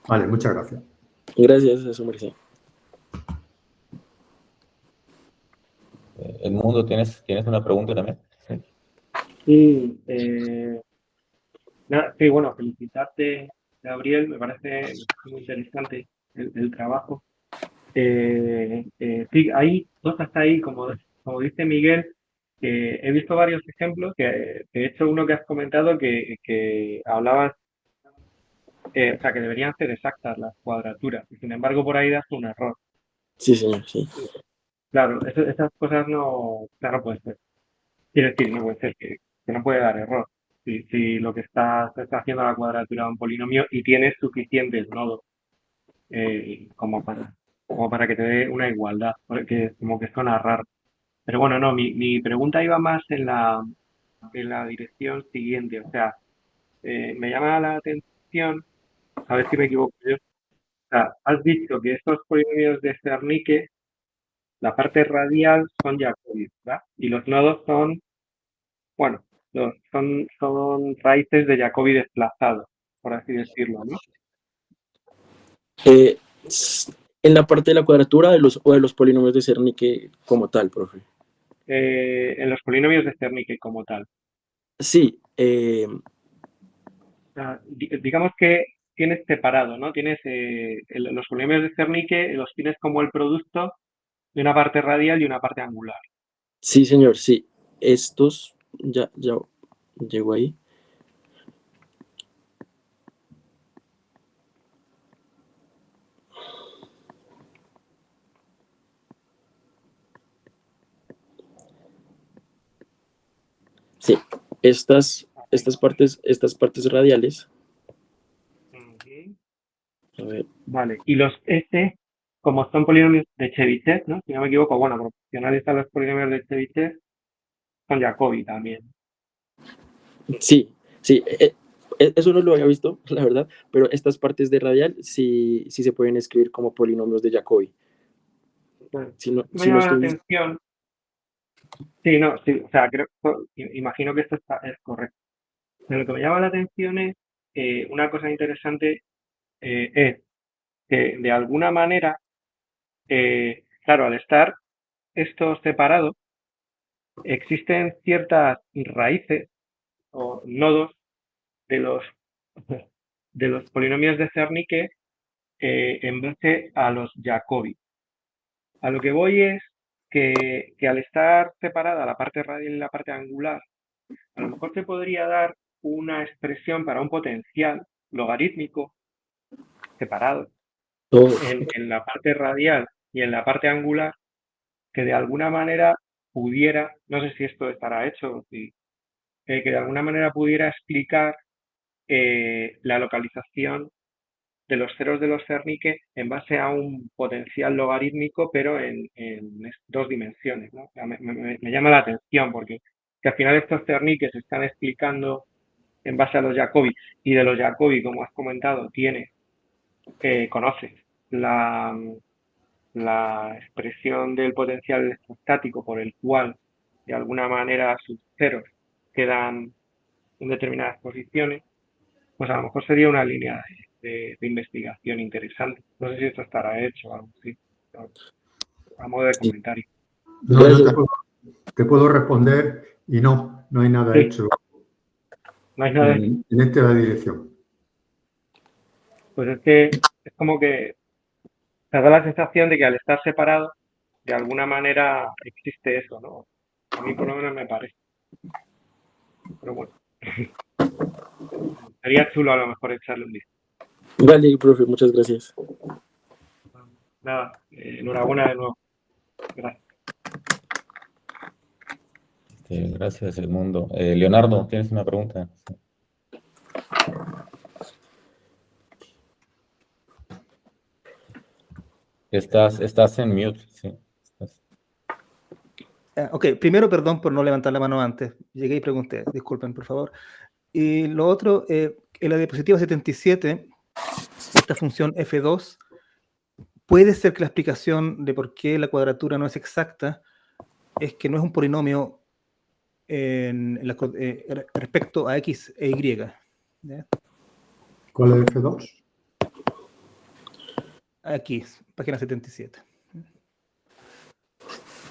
Vale, muchas gracias. Gracias a su merced. Edmundo, ¿tienes una pregunta también? Sí. Sí, nada, sí, bueno, felicitarte, Gabriel, me parece muy interesante el trabajo. Sí, hay cosas ahí, como dice Miguel, que he visto varios ejemplos, que de hecho uno que has comentado que hablabas, o sea, que deberían ser exactas las cuadraturas, y sin embargo por ahí das un error. Sí, señor, sí. Claro, esas cosas no, claro, puede ser. Quiero decir, no puede ser que no puede dar error. Si lo que está haciendo la cuadratura de un polinomio y tienes suficientes nodos como para que te dé una igualdad, porque como que suena raro. Pero bueno, no, mi pregunta iba más en la dirección siguiente. O sea, me llama la atención, a ver si me equivoco yo. O sea, has dicho que estos polinomios de Zernike, la parte radial son Jacobi, ¿verdad? Y los nodos son, bueno, son raíces de Jacobi desplazados, por así decirlo, ¿no? Eh, en la parte de la cuadratura o de los polinomios de Zernike como tal, profe. En los polinomios de Zernike como tal. Sí, O sea, digamos que tienes separado, ¿no? Tienes los polinomios de Zernike, los tienes como el producto de una parte radial y una parte angular. sí, señor, sí. Estos, ya llego ahí. Sí, estas partes radiales. Ujú. A ver, Vale, y los S, como son polinomios de Chebyshev, ¿no? Si no me equivoco, bueno, proporcionales a los polinomios de Chebyshev, son Jacobi también. sí, eso no lo había visto, la verdad, pero estas partes de radial sí se pueden escribir como polinomios de Jacobi. Bueno, Si no, me si no llama la estoy... atención. Sí, no, sí, o sea, imagino que esto es correcto. Pero lo que me llama la atención es, una cosa interesante es que de alguna manera, claro, al estar esto separado, existen ciertas raíces o nodos de los, de los polinomios de Zernike en base a los Jacobi. A lo que voy es que al estar separada la parte radial y la parte angular, a lo mejor se podría dar una expresión para un potencial logarítmico separado Oh, en la parte radial y en la parte angular que de alguna manera pudiera, no sé si esto estará hecho, que de alguna manera pudiera explicar la localización de los ceros de los Zernike en base a un potencial logarítmico, pero en dos dimensiones, ¿no? O sea, me llama la atención porque que al final estos Zernike se están explicando en base a los Jacobi, y de los Jacobi, como has comentado, conoces la expresión del potencial electrostático por el cual de alguna manera sus ceros quedan en determinadas posiciones, pues a lo mejor sería una línea de investigación interesante. No sé si esto estará hecho o algo así, a modo de sí. comentario. No, yo Gracias. te puedo responder y no hay nada Sí, hecho no hay nada. en esta dirección. Pues es que es como que te da la sensación de que al estar separado, de alguna manera existe eso, ¿no? A mí por lo menos me parece. Pero bueno, sería chulo a lo mejor echarle un vistazo. Vale, profe, muchas gracias. Nada, enhorabuena de nuevo. Gracias. Gracias, Edmundo. Leonardo, ¿tienes una pregunta? Estás en mute, sí. Ok, primero, perdón por no levantar la mano antes. Llegué y pregunté. Disculpen, por favor. Y lo otro, en la diapositiva 77, esta función f2, puede ser que la explicación de por qué la cuadratura no es exacta es que no es un polinomio respecto a x e y. ¿Ya? ¿Cuál es F2? Aquí, página 77.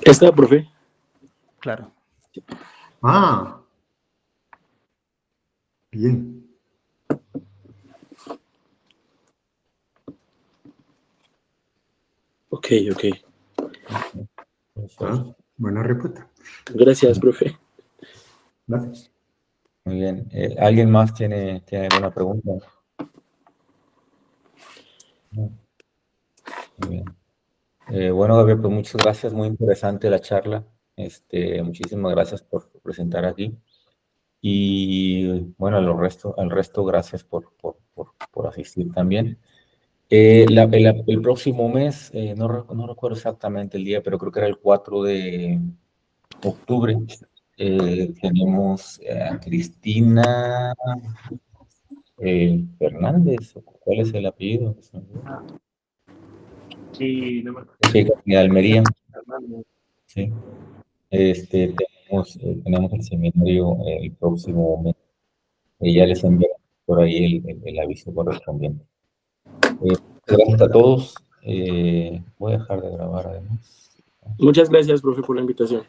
¿Esta, profe? Claro. Ah, bien. Ok. Ah, buena respuesta. Gracias, profe. Gracias. Muy bien. ¿Alguien más tiene alguna pregunta? No. Muy bien. Bueno, Gabriel, pues muchas gracias, muy interesante la charla. Muchísimas gracias por presentar aquí. Y bueno, al resto gracias por asistir también. El próximo mes, no recuerdo exactamente el día, pero creo que era el 4 de octubre, tenemos a Cristina Fernández, ¿cuál es el apellido? Sí, no me acuerdo. Sí, de Almería, Fernando. sí. Tenemos el seminario el próximo mes. Ya les enviaré por ahí el aviso correspondiente. Gracias a todos. Voy a dejar de grabar además. Muchas gracias, profe, por la invitación.